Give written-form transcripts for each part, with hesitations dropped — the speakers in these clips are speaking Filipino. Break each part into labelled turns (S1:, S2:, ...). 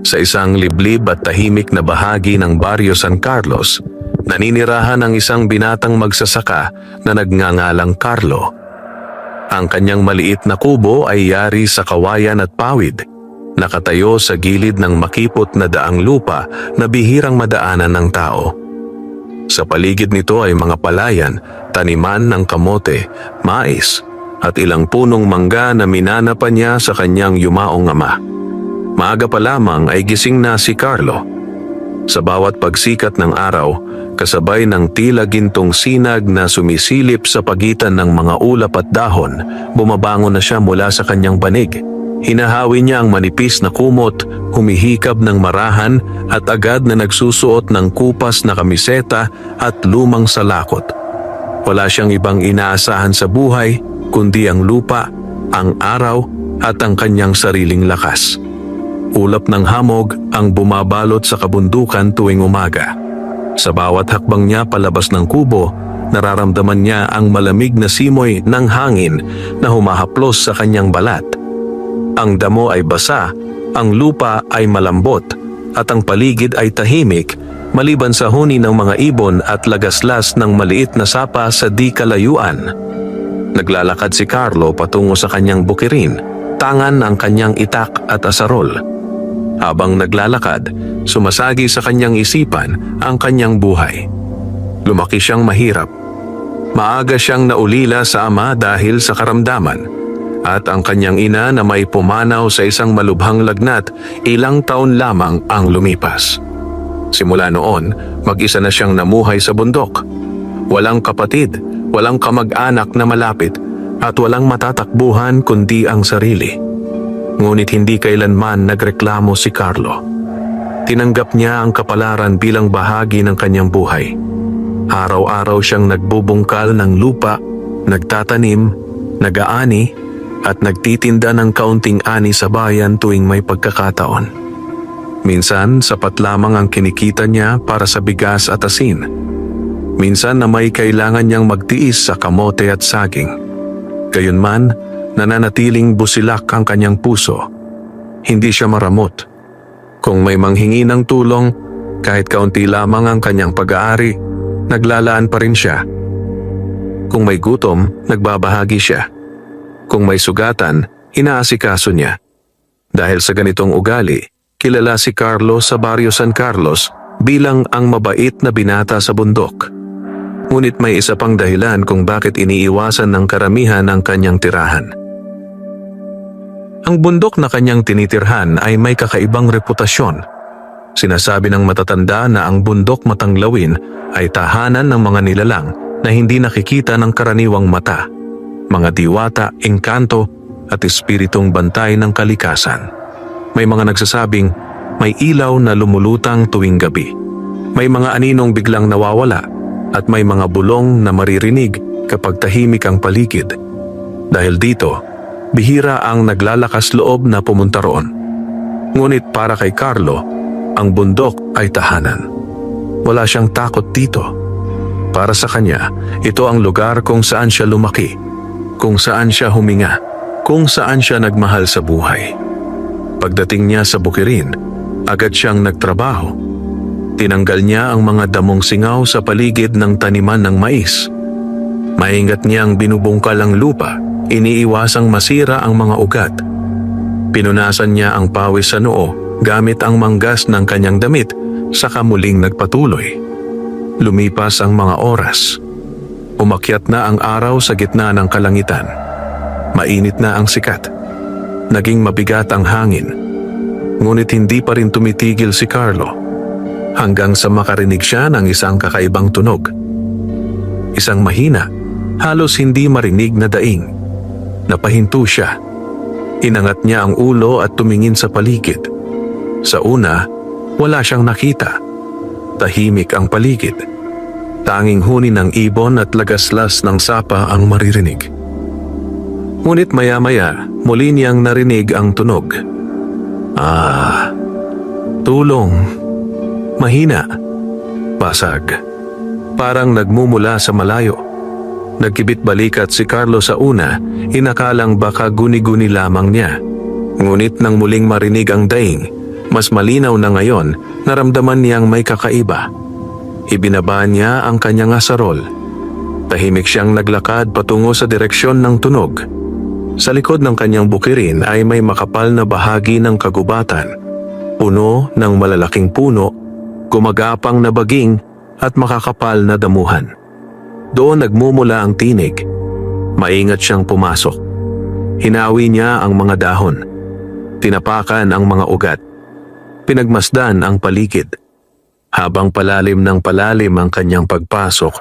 S1: Sa isang liblib at tahimik na bahagi ng Barrio San Carlos, naninirahan ang isang binatang magsasaka na nagngangalang Carlo. Ang kanyang maliit na kubo ay yari sa kawayan at pawid, nakatayo sa gilid ng makipot na daang lupa na bihirang madaanan ng tao. Sa paligid nito ay mga palayan, taniman ng kamote, mais, at ilang punong mangga na minana pa niya sa kanyang yumaong ama. Maaga pa lamang ay gising na si Carlo. Sa bawat pagsikat ng araw, kasabay ng tila gintong sinag na sumisilip sa pagitan ng mga ulap at dahon, bumabangon na siya mula sa kanyang banig. Hinahawi niya ang manipis na kumot, humihikab ng marahan at agad na nagsusuot ng kupas na kamiseta at lumang salakot. Wala siyang ibang inaasahan sa buhay kundi ang lupa, ang araw at ang kanyang sariling lakas. Ulap ng hamog ang bumabalot sa kabundukan tuwing umaga. Sa bawat hakbang niya palabas ng kubo, nararamdaman niya ang malamig na simoy ng hangin na humahaplos sa kanyang balat. Ang damo ay basa, ang lupa ay malambot, at ang paligid ay tahimik maliban sa huni ng mga ibon at lagaslas ng maliit na sapa sa di kalayuan. Naglalakad si Carlo patungo sa kanyang bukirin, tangan ang kanyang itak at asarol. Habang naglalakad, sumasagi sa kanyang isipan ang kanyang buhay. Lumaki siyang mahirap. Maaga siyang naulila sa ama dahil sa karamdaman, at ang kanyang ina na may pumanaw sa isang malubhang lagnat ilang taon lamang ang lumipas. Simula noon, mag-isa na siyang namuhay sa bundok. Walang kapatid, walang kamag-anak na malapit, at walang matatakbuhan kundi ang sarili. Ngunit hindi kailanman nagreklamo si Carlo. Tinanggap niya ang kapalaran bilang bahagi ng kanyang buhay. Araw-araw siyang nagbubungkal ng lupa, nagtatanim, nag-aani, at nagtitinda ng kaunting ani sa bayan tuwing may pagkakataon. Minsan, sapat lamang ang kinikita niya para sa bigas at asin. Minsan na may kailangan niyang magtiis sa kamote at saging. Gayunman, nananatiling busilak ang kanyang puso. Hindi siya maramot. Kung may manghingi ng tulong, kahit kaunti lamang ang kanyang pag-aari, naglalaan pa rin siya. Kung may gutom, nagbabahagi siya. Kung may sugatan, inaasikaso niya. Dahil sa ganitong ugali, kilala si Carlo sa Barrio San Carlos bilang ang mabait na binata sa bundok. Ngunit may isa pang dahilan kung bakit iniiwasan ng karamihan ang kanyang tirahan. Ang bundok na kanyang tinitirhan ay may kakaibang reputasyon. Sinasabi ng matatanda na ang bundok Matanglawin ay tahanan ng mga nilalang na hindi nakikita ng karaniwang mata, mga diwata, engkanto at espiritong bantay ng kalikasan. May mga nagsasabing may ilaw na lumulutang tuwing gabi. May mga aninong biglang nawawala at may mga bulong na maririnig kapag tahimik ang paligid. Dahil dito, bihira ang naglalakas loob na pumunta roon. Ngunit para kay Carlo, ang bundok ay tahanan. Wala siyang takot dito. Para sa kanya, ito ang lugar kung saan siya lumaki, kung saan siya huminga, kung saan siya nagmahal sa buhay. Pagdating niya sa bukirin, agad siyang nagtrabaho. Tinanggal niya ang mga damong singaw sa paligid ng taniman ng mais. Maingat niyang binubungkal ang lupa, iniiwasang masira ang mga ugat. Pinunasan niya ang pawis sa noo gamit ang manggas ng kanyang damit, saka muling nagpatuloy. Lumipas ang mga oras. Umakyat na ang araw sa gitna ng kalangitan. Mainit na ang sikat. Naging mabigat ang hangin. Ngunit hindi pa rin tumitigil si Carlo, hanggang sa makarinig siya ng isang kakaibang tunog. Isang mahina, halos hindi marinig na daing. Napahinto siya. Inangat niya ang ulo at tumingin sa paligid. Sa una, wala siyang nakita. Tahimik ang paligid. Tanging huni ng ibon at lagaslas ng sapa ang maririnig. Ngunit maya-maya, muli niyang narinig ang tunog. Tulong. Mahina. Basag. Parang nagmumula sa malayo. Nagkibit balikat si Carlo sa una, inakalang baka guni-guni lamang niya. Ngunit nang muling marinig ang daing, Mas malinaw na ngayon, naramdaman niyang may kakaiba. Ibinaba niya ang kanyang asarol. Tahimik siyang naglakad patungo sa direksyon ng tunog. Sa likod ng kanyang bukirin ay may makapal na bahagi ng kagubatan. Puno ng malalaking puno, gumagapang na baging at makakapal na damuhan. Doon nagmumula ang tinig. Maingat siyang pumasok. Hinawi niya ang mga dahon. Tinapakan ang mga ugat. Pinagmasdan ang paligid. Habang palalim ng palalim ang kanyang pagpasok,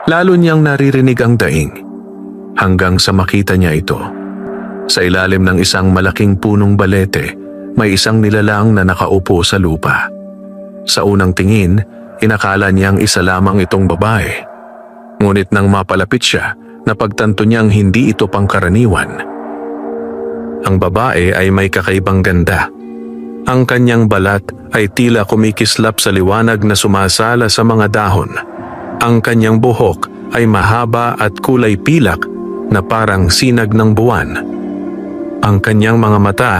S1: lalo niyang naririnig ang daing. Hanggang sa makita niya ito. Sa ilalim ng isang malaking punong balete, may isang nilalang na nakaupo sa lupa. Sa unang tingin, inakala niyang isa lamang itong babae. Ngunit nang mapalapit siya, napagtanto niyang hindi ito pangkaraniwan. Ang babae ay may kakaibang ganda. Ang kanyang balat ay tila kumikislap sa liwanag na sumasala sa mga dahon. Ang kanyang buhok ay mahaba at kulay pilak na parang sinag ng buwan. Ang kanyang mga mata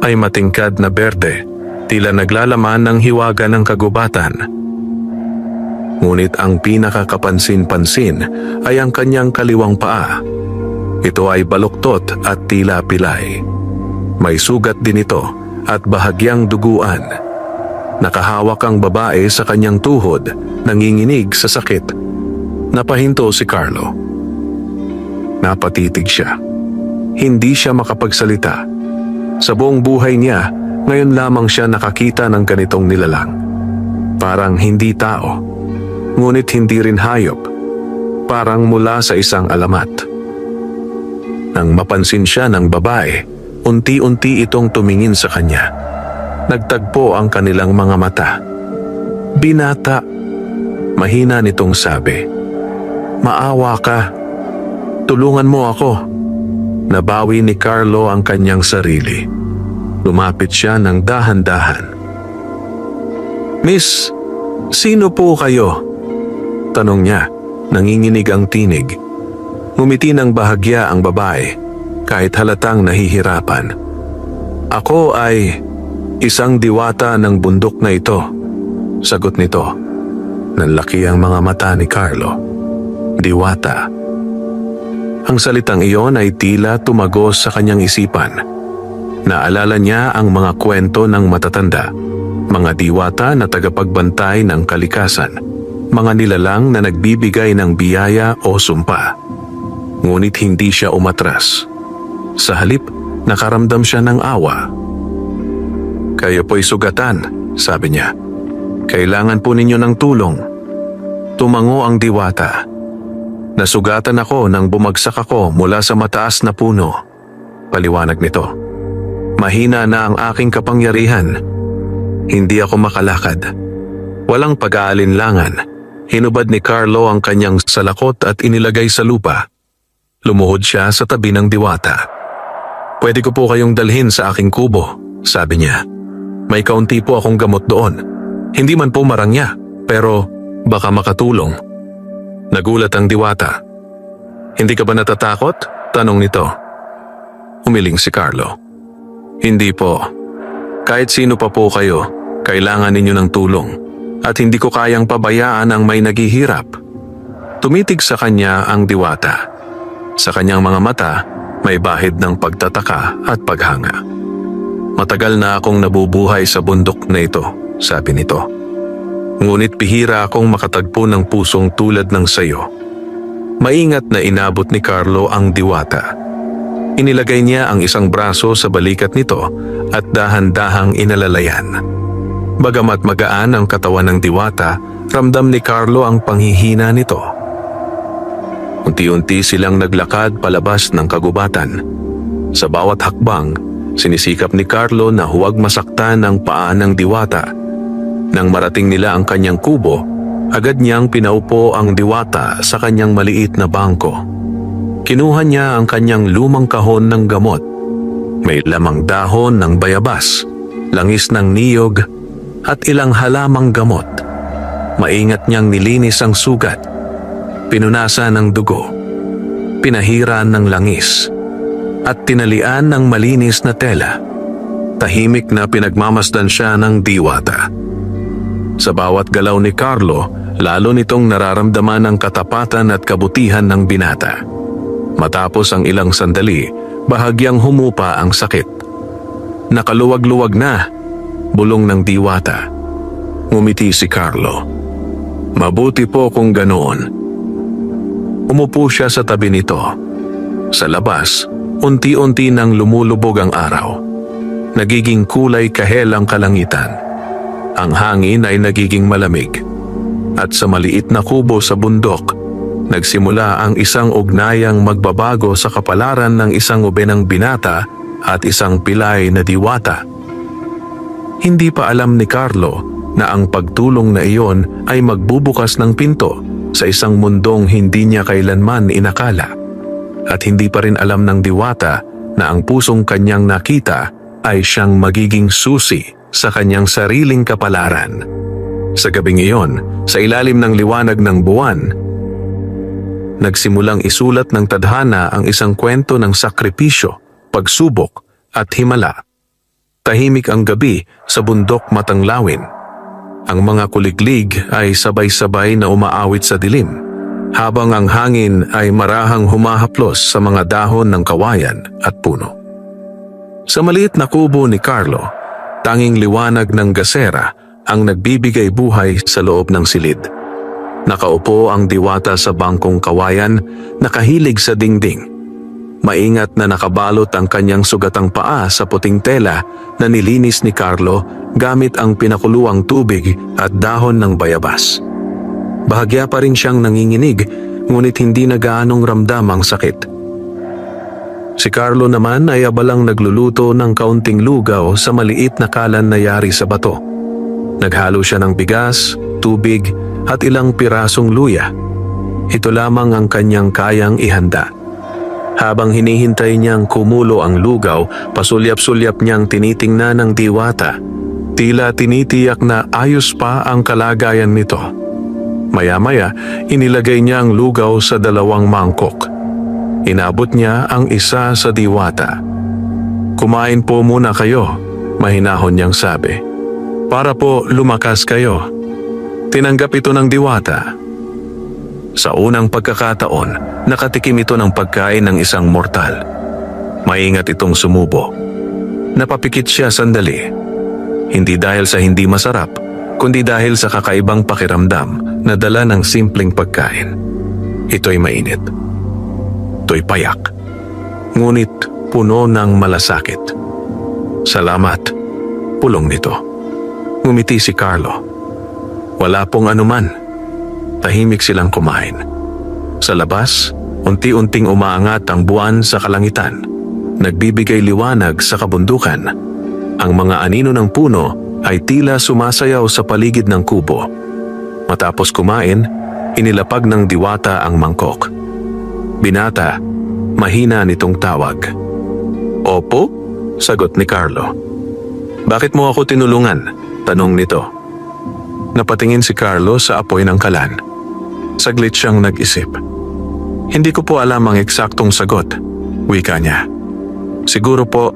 S1: ay matingkad na berde, tila naglalaman ng hiwaga ng kagubatan. Ngunit ang pinakakapansin-pansin ay ang kanyang kaliwang paa. Ito ay baluktot at tila pilay. May sugat din ito at bahagyang duguan. Nakahawak ang babae sa kanyang tuhod, nanginginig sa sakit. Napahinto si Carlo. Napatitig siya. Hindi siya makapagsalita. Sa buong buhay niya, ngayon lamang siya nakakita ng ganitong nilalang. Parang hindi tao, ngunit hindi rin hayop. Parang mula sa isang alamat. Nang mapansin siya ng babae, unti-unti itong tumingin sa kanya. Nagtagpo ang kanilang mga mata. "Binata," mahina nitong sabi. "Maawa ka. Tulungan mo ako." Nabawi ni Carlo ang kanyang sarili. Lumapit siya ng dahan-dahan. "Miss, sino po kayo?" tanong niya, nanginginig ang tinig. Ngumiti ng bahagya ang babae, kahit halatang nahihirapan. "Ako ay isang diwata ng bundok na ito," sagot nito. Nanlaki ang mga mata ni Carlo. Diwata. Ang salitang iyon ay tila tumagos sa kanyang isipan. Naalala niya ang mga kwento ng matatanda, mga diwata na tagapagbantay ng kalikasan, mga nilalang na nagbibigay ng biyaya o sumpa. Ngunit hindi siya umatras. Sa halip, nakaramdam siya ng awa. "Kayo po'y sugatan," sabi niya. "Kailangan po ninyo ng tulong." Tumango ang diwata. "Nasugatan ako nang bumagsak ako mula sa mataas na puno," paliwanag nito. "Mahina na ang aking kapangyarihan. Hindi ako makalakad." Walang pag-aalinlangan, hinubad ni Carlo ang kanyang salakot at inilagay sa lupa. Lumuhod siya sa tabi ng diwata. "Pwede ko po kayong dalhin sa aking kubo," sabi niya. "May kaunti po akong gamot doon. Hindi man po marangya, pero baka makatulong." Nagulat ang diwata. "Hindi ka ba natatakot?" tanong nito. Humiling si Carlo. "Hindi po. Kahit sino pa po kayo, kailangan ninyo ng tulong. At hindi ko kayang pabayaan ang may naghihirap." Tumitig sa kanya ang diwata. Sa kanyang mga mata, may bahid ng pagtataka at paghanga. "Matagal na akong nabubuhay sa bundok na ito," sabi nito. "Ngunit bihira akong makatagpo ng pusong tulad ng sayo." Maingat na inabot ni Carlo ang diwata. Inilagay niya ang isang braso sa balikat nito at dahan-dahang inalalayan. Bagamat magaan ang katawan ng diwata, ramdam ni Carlo ang panghihina nito. Unti-unti silang naglakad palabas ng kagubatan. Sa bawat hakbang, sinisikap ni Carlo na huwag masaktan ang paa ng diwata. Nang marating nila ang kanyang kubo, agad niyang pinaupo ang diwata sa kanyang maliit na bangko. Kinuha niya ang kanyang lumang kahon ng gamot. May lamang dahon ng bayabas, langis ng niyog, at ilang halamang gamot. Maingat niyang nilinis ang sugat. Pinunasan ng dugo. Pinahiran ng langis. At tinalian ng malinis na tela. tahimik na pinagmamasdan siya ng diwata. Sa bawat galaw ni Carlo, lalo nitong nararamdaman ang katapatan at kabutihan ng binata. Matapos ang ilang sandali, bahagyang humupa ang sakit. Nakaluwag-luwag na, bulong ng diwata. Ngumiti si Carlo. Mabuti po kung ganoon. Umupo siya sa tabi nito. Sa labas, unti-unti nang lumulubog ang araw. Nagiging kulay kahel ang kalangitan. Ang hangin ay nagiging malamig. At sa maliit na kubo sa bundok, nagsimula ang isang ugnayang magbabago sa kapalaran ng isang ubenang binata at isang pilay na diwata. Hindi pa alam ni Carlo na ang pagtulong na iyon ay magbubukas ng pinto sa isang mundong hindi niya kailanman inakala. At hindi pa rin alam ng diwata na ang pusong kanyang nakita ay siyang magiging susi sa kanyang sariling kapalaran. Sa gabing iyon, sa ilalim ng liwanag ng buwan, nagsimulang isulat ng tadhana ang isang kwento ng sakripisyo, pagsubok at himala. Tahimik ang gabi sa bundok Matanglawin. Ang mga kuliglig ay sabay-sabay na umaawit sa dilim, habang ang hangin ay marahang humahaplos sa mga dahon ng kawayan at puno. Sa maliit na kubo ni Carlo, tanging liwanag ng gasera ang nagbibigay buhay sa loob ng silid. Nakaupo ang diwata sa bangkong kawayan, nakahilig sa dingding. Maingat na nakabalot ang kanyang sugatang paa sa puting tela na nilinis ni Carlo gamit ang pinakuluang tubig at dahon ng bayabas. Bahagya pa rin siyang nanginginig, ngunit hindi na gaanong ramdam ang sakit. Si Carlo naman ay abalang nagluluto ng kaunting lugaw sa maliit na kalan na yari sa bato. Naghalo siya ng bigas, tubig at ilang pirasong luya. Ito lamang ang kanyang kayang ihanda. Habang hinihintay niyang kumulo ang lugaw, pasulyap-sulyap niyang tinitingnan ng diwata. Tila tinitiyak na ayos pa ang kalagayan nito. Maya-maya, inilagay niya ang lugaw sa 2 mangkok. Inabot niya ang isa sa diwata. Kumain po muna kayo, mahinahon niyang sabi. Para po lumakas kayo. Tinanggap ito ng diwata. Sa unang pagkakataon, nakatikim ito ng pagkain ng isang mortal. Maingat itong sumubo. Napapikit siya sandali. Hindi dahil sa hindi masarap, kundi dahil sa kakaibang pakiramdam na dala ng simpleng pagkain. Ito'y mainit. Ito'y payak. Ngunit puno ng malasakit. Salamat, pulong nito. Ngumiti si Carlo. Wala pong anuman. Tahimik silang kumain. Sa labas, unti-unting umaangat ang buwan sa kalangitan. Nagbibigay liwanag sa kabundukan. Ang mga anino ng puno ay tila sumasayaw sa paligid ng kubo. Matapos kumain, inilapag ng diwata ang mangkok. Binata, mahina nitong tawag. Opo, sagot ni Carlo. Bakit mo ako tinulungan? Tanong nito. Napatingin si Carlo sa apoy ng kalan. Saglit siyang nag-isip. Hindi ko po alam ang eksaktong sagot, wika niya. Siguro po,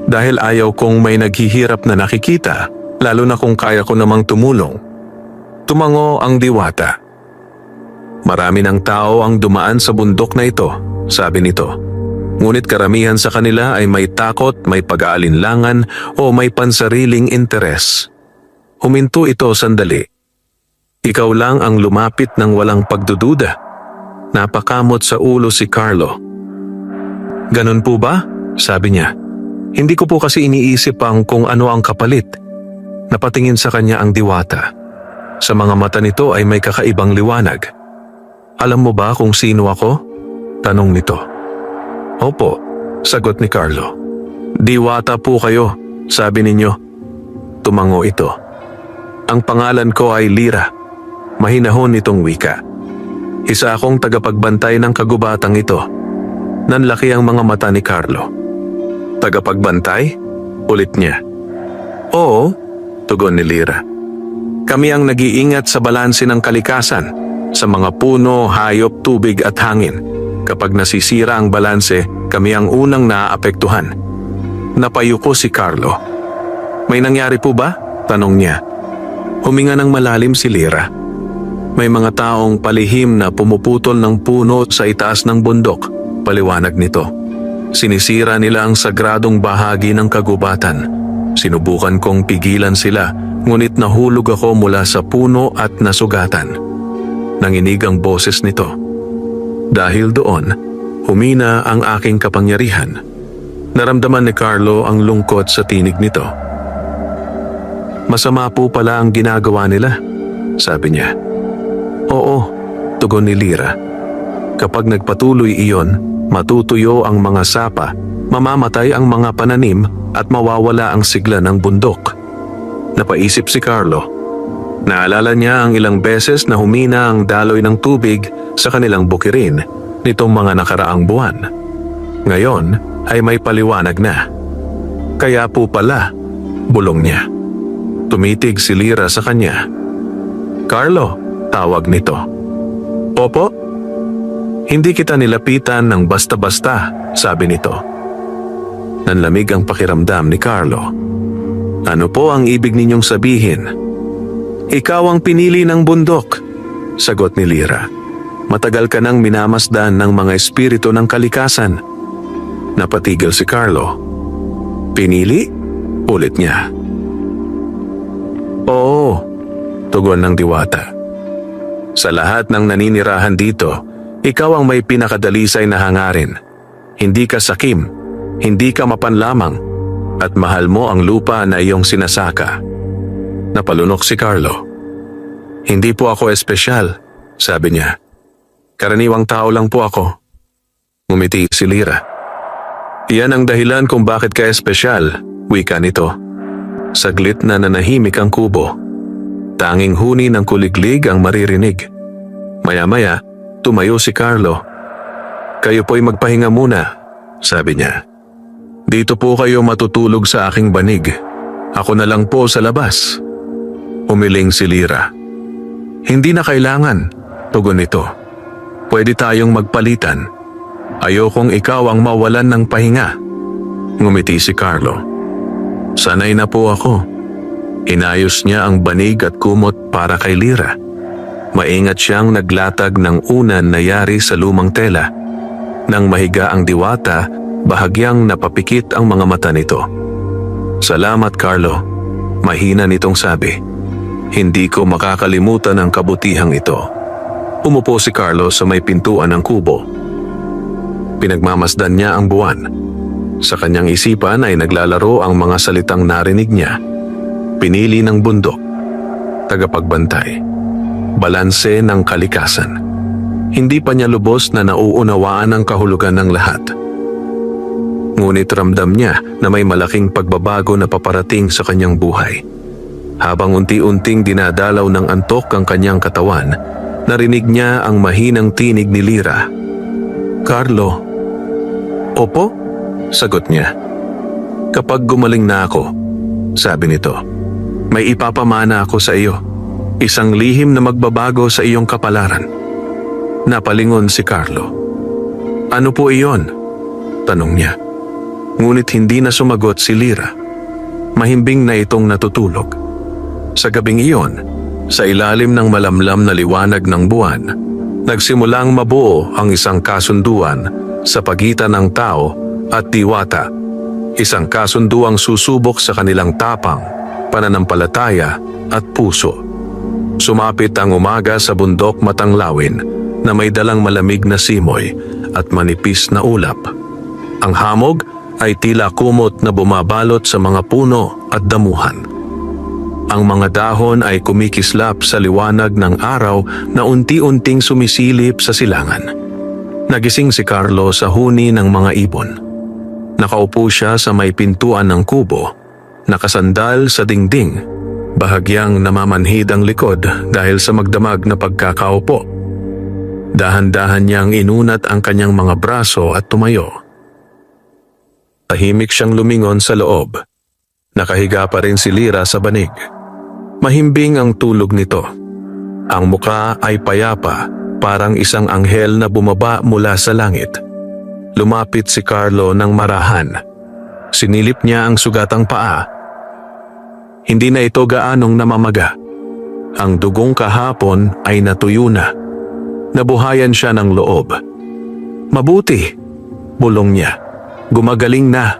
S1: dahil ayaw kong may naghihirap na nakikita, lalo na kung kaya ko namang tumulong. Tumango ang diwata. Marami ng tao ang dumaan sa bundok na ito, sabi nito. Ngunit karamihan sa kanila ay may takot, may pag-aalinlangan o may pansariling interes. Huminto ito sandali. Ikaw lang ang lumapit ng walang pagdududa. Napakamot sa ulo si Carlo. Ganun po ba? Sabi niya. Hindi ko po kasi iniisip kung ano ang kapalit. Napatingin sa kanya ang diwata. Sa mga mata nito ay may kakaibang liwanag. Alam mo ba kung sino ako? Tanong nito. Opo, sagot ni Carlo. Diwata po kayo, sabi ninyo. Tumango ito. Ang pangalan ko ay Lyra. Mahinahon itong wika. Isa akong tagapagbantay ng kagubatang ito. Nanlaki ang mga mata ni Carlo. Tagapagbantay? Ulit niya. Oo, tugon ni Lyra. Kami ang nag-iingat sa balanse ng kalikasan, sa mga puno, hayop, tubig at hangin. Kapag nasisira ang balanse, kami ang unang naaapektuhan. Napayuko si Carlo. May nangyari po ba? Tanong niya. Huminga ng malalim si Lyra. May mga taong palihim na pumuputol ng puno sa itaas ng bundok, paliwanag nito. Sinisira nila ang sagradong bahagi ng kagubatan. Sinubukan kong pigilan sila, ngunit nahulog ako mula sa puno at nasugatan. Nanginig ang boses nito. Dahil doon, humina ang aking kapangyarihan. Naramdaman ni Carlo ang lungkot sa tinig nito. Masama po pala ang ginagawa nila, sabi niya. Oo, tugon ni Lyra. Kapag nagpatuloy iyon, matutuyo ang mga sapa, mamamatay ang mga pananim at mawawala ang sigla ng bundok. Napaisip si Carlo. Naalala niya ang ilang beses na humina ang daloy ng tubig sa kanilang bukirin nitong mga nakaraang buwan. Ngayon ay may paliwanag na. Kaya po pala, bulong niya. Tumitig si Lyra sa kanya. Carlo, tawag nito. Opo? Hindi kita nilapitan ng basta-basta, sabi nito. Nanlamig ang pakiramdam ni Carlo. Ano po ang ibig ninyong sabihin? Ikaw ang pinili ng bundok, sagot ni Lyra. Matagal ka nang minamasdan ng mga espiritu ng kalikasan. Napatigil si Carlo. Pinili? Ulit niya. Oo, tugon ng diwata. Sa lahat ng naninirahan dito, ikaw ang may pinakadalisay na hangarin. Hindi ka sakim, hindi ka mapanlamang, at mahal mo ang lupa na iyong sinasaka. Napalunok si Carlo. Hindi po ako espesyal, sabi niya. Karaniwang tao lang po ako. Ngumiti si Lyra. Iyan ang dahilan kung bakit ka espesyal, wika nito. Saglit na nanahimik ang kubo. Tanging huni ng kuliglig ang maririnig. Maya-maya, tumayo si Carlo. Kayo po'y magpahinga muna, sabi niya. Dito po kayo matutulog sa aking banig. Ako na lang po sa labas. Umiling si Lyra. Hindi na kailangan, tugon nito. Pwede tayong magpalitan. Ayokong ikaw ang mawalan ng pahinga. Ngumiti si Carlo. Sanay na po ako. Inayos niya ang banig at kumot para kay Lyra. Maingat siyang naglatag ng unan na yari sa lumang tela. Nang mahiga ang diwata, bahagyang napapikit ang mga mata nito. Salamat, Carlo. Mahina nitong sabi. Hindi ko makakalimutan ang kabutihang ito. Umupo si Carlo sa may pintuan ng kubo. Pinagmamasdan niya ang buwan. Sa kanyang isipan ay naglalaro ang mga salitang narinig niya. Pinili ng bundok. Tagapagbantay. Balanse ng kalikasan. Hindi pa niya lubos na nauunawaan ang kahulugan ng lahat. Ngunit ramdam niya na may malaking pagbabago na paparating sa kanyang buhay. Habang unti-unting dinadalaw ng antok ang kanyang katawan, narinig niya ang mahinang tinig ni Lyra. Carlo. Opo? Sagot niya. Kapag gumaling na ako, sabi nito, may ipapamana ako sa iyo. Isang lihim na magbabago sa iyong kapalaran. Napalingon si Carlo. Ano po iyon? Tanong niya. Ngunit hindi na sumagot si Lyra. Mahimbing na itong natutulog. Sa gabing iyon, sa ilalim ng malamlam na liwanag ng buwan, nagsimulang mabuo ang isang kasunduan sa pagitan ng tao at diwata. Isang kasunduang susubok sa kanilang tapang, pananampalataya at puso. Sumapit ang umaga sa bundok Matanglawin na may dalang malamig na simoy at manipis na ulap. Ang hamog ay tila kumot na bumabalot sa mga puno at damuhan. Ang mga dahon ay kumikislap sa liwanag ng araw na unti-unting sumisilip sa silangan. Nagising si Carlo sa huni ng mga ibon. Nakaupo siya sa may pintuan ng kubo, nakasandal sa dingding, bahagyang namamanhid ang likod dahil sa magdamag na pagkakaupo. Dahan-dahan niyang inunat ang kanyang mga braso at tumayo. Tahimik siyang lumingon sa loob. Nakahiga pa rin si Lyra sa banig. Mahimbing ang tulog nito. Ang muka ay payapa, parang isang anghel na bumaba mula sa langit. Lumapit si Carlo ng marahan. Sinilip niya ang sugatang paa. Hindi na ito gaanong namamaga. Ang dugong kahapon ay natuyo na. Nabuhayan siya ng loob. Mabuti, bulong niya. Gumagaling na.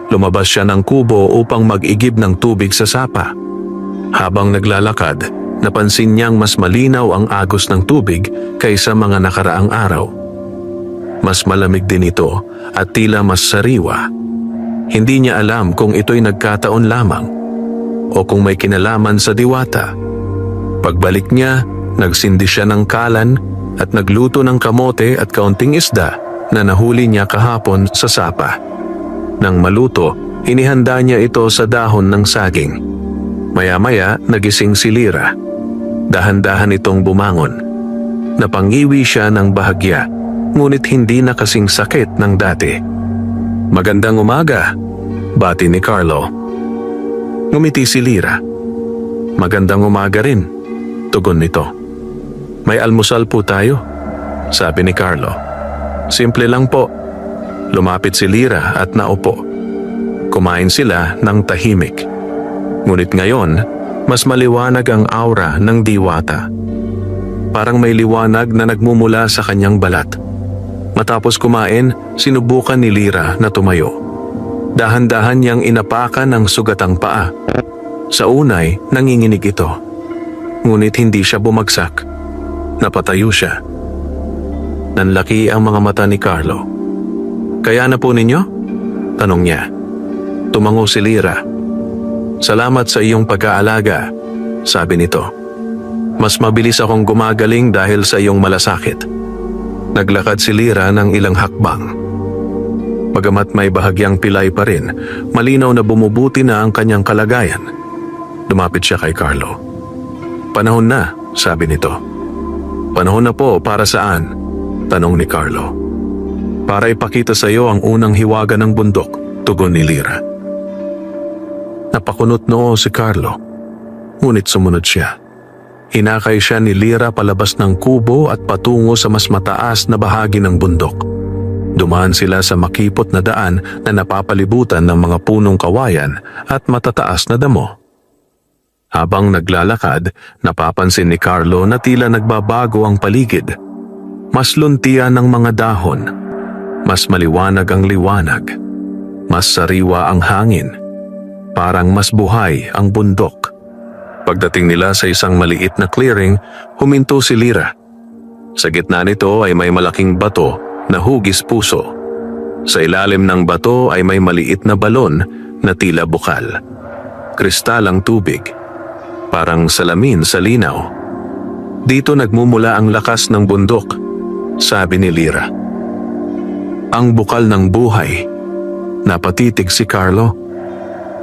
S1: Lumabas siya ng kubo upang mag-igib ng tubig sa sapa. Habang naglalakad, napansin niyang mas malinaw ang agos ng tubig kaysa mga nakaraang araw. Mas malamig din ito at tila mas sariwa. Hindi niya alam kung ito'y nagkataon lamang o kung may kinalaman sa diwata. Pagbalik niya, nagsindi siya ng kalan at nagluto ng kamote at kaunting isda na nahuli niya kahapon sa sapa. Nang maluto, inihanda niya ito sa dahon ng saging. Maya-maya, nagising si Lyra. Dahan-dahan itong bumangon. Napangiwi siya ng bahagya, ngunit hindi na kasing sakit ng dati. Magandang umaga, bati ni Carlo. Ngumiti si Lyra. Magandang umaga rin, tugon nito. May almusal po tayo, sabi ni Carlo. Simple lang po. Lumapit si Lyra at naupo. Kumain sila ng tahimik. Ngunit ngayon, mas maliwanag ang aura ng diwata. Parang may liwanag na nagmumula sa kanyang balat. Matapos kumain, sinubukan ni Lyra na tumayo. Dahan-dahan niyang inapakan ang sugatang paa. Sa unay, nanginginig ito. Ngunit hindi siya bumagsak. Napatayo siya. Nanlaki ang mga mata ni Carlo. Kaya na po ninyo? Tanong niya. Tumango si Lyra. Salamat sa iyong pag-aalaga, sabi nito. Mas mabilis akong gumagaling dahil sa iyong malasakit. Naglakad si Lyra ng ilang hakbang. Bagamat may bahagyang pilay pa rin, malinaw na bumubuti na ang kanyang kalagayan. Lumapit siya kay Carlo. Panahon na, sabi nito. Panahon na po para saan? Tanong ni Carlo. Para ipakita sa iyo ang unang hiwaga ng bundok, tugon ni Lyra. Napakunot noo si Carlo, ngunit sumunod siya. Hinakay siya ni Lyra palabas ng kubo at patungo sa mas mataas na bahagi ng bundok. Dumaan sila sa makipot na daan na napapalibutan ng mga punong kawayan at matataas na damo. Habang naglalakad, napapansin ni Carlo na tila nagbabago ang paligid. Mas luntian ng mga dahon, mas maliwanag ang liwanag, mas sariwa ang hangin, parang mas buhay ang bundok. Pagdating nila sa isang maliit na clearing, huminto si Lyra. Sa gitna nito ay may malaking bato na hugis puso. Sa ilalim ng bato ay may maliit na balon na tila bukal. Kristal ang tubig, parang salamin sa linaw. Dito nagmumula ang lakas ng bundok, sabi ni Lyra. Ang bukal ng buhay. Napatitig si Carlo.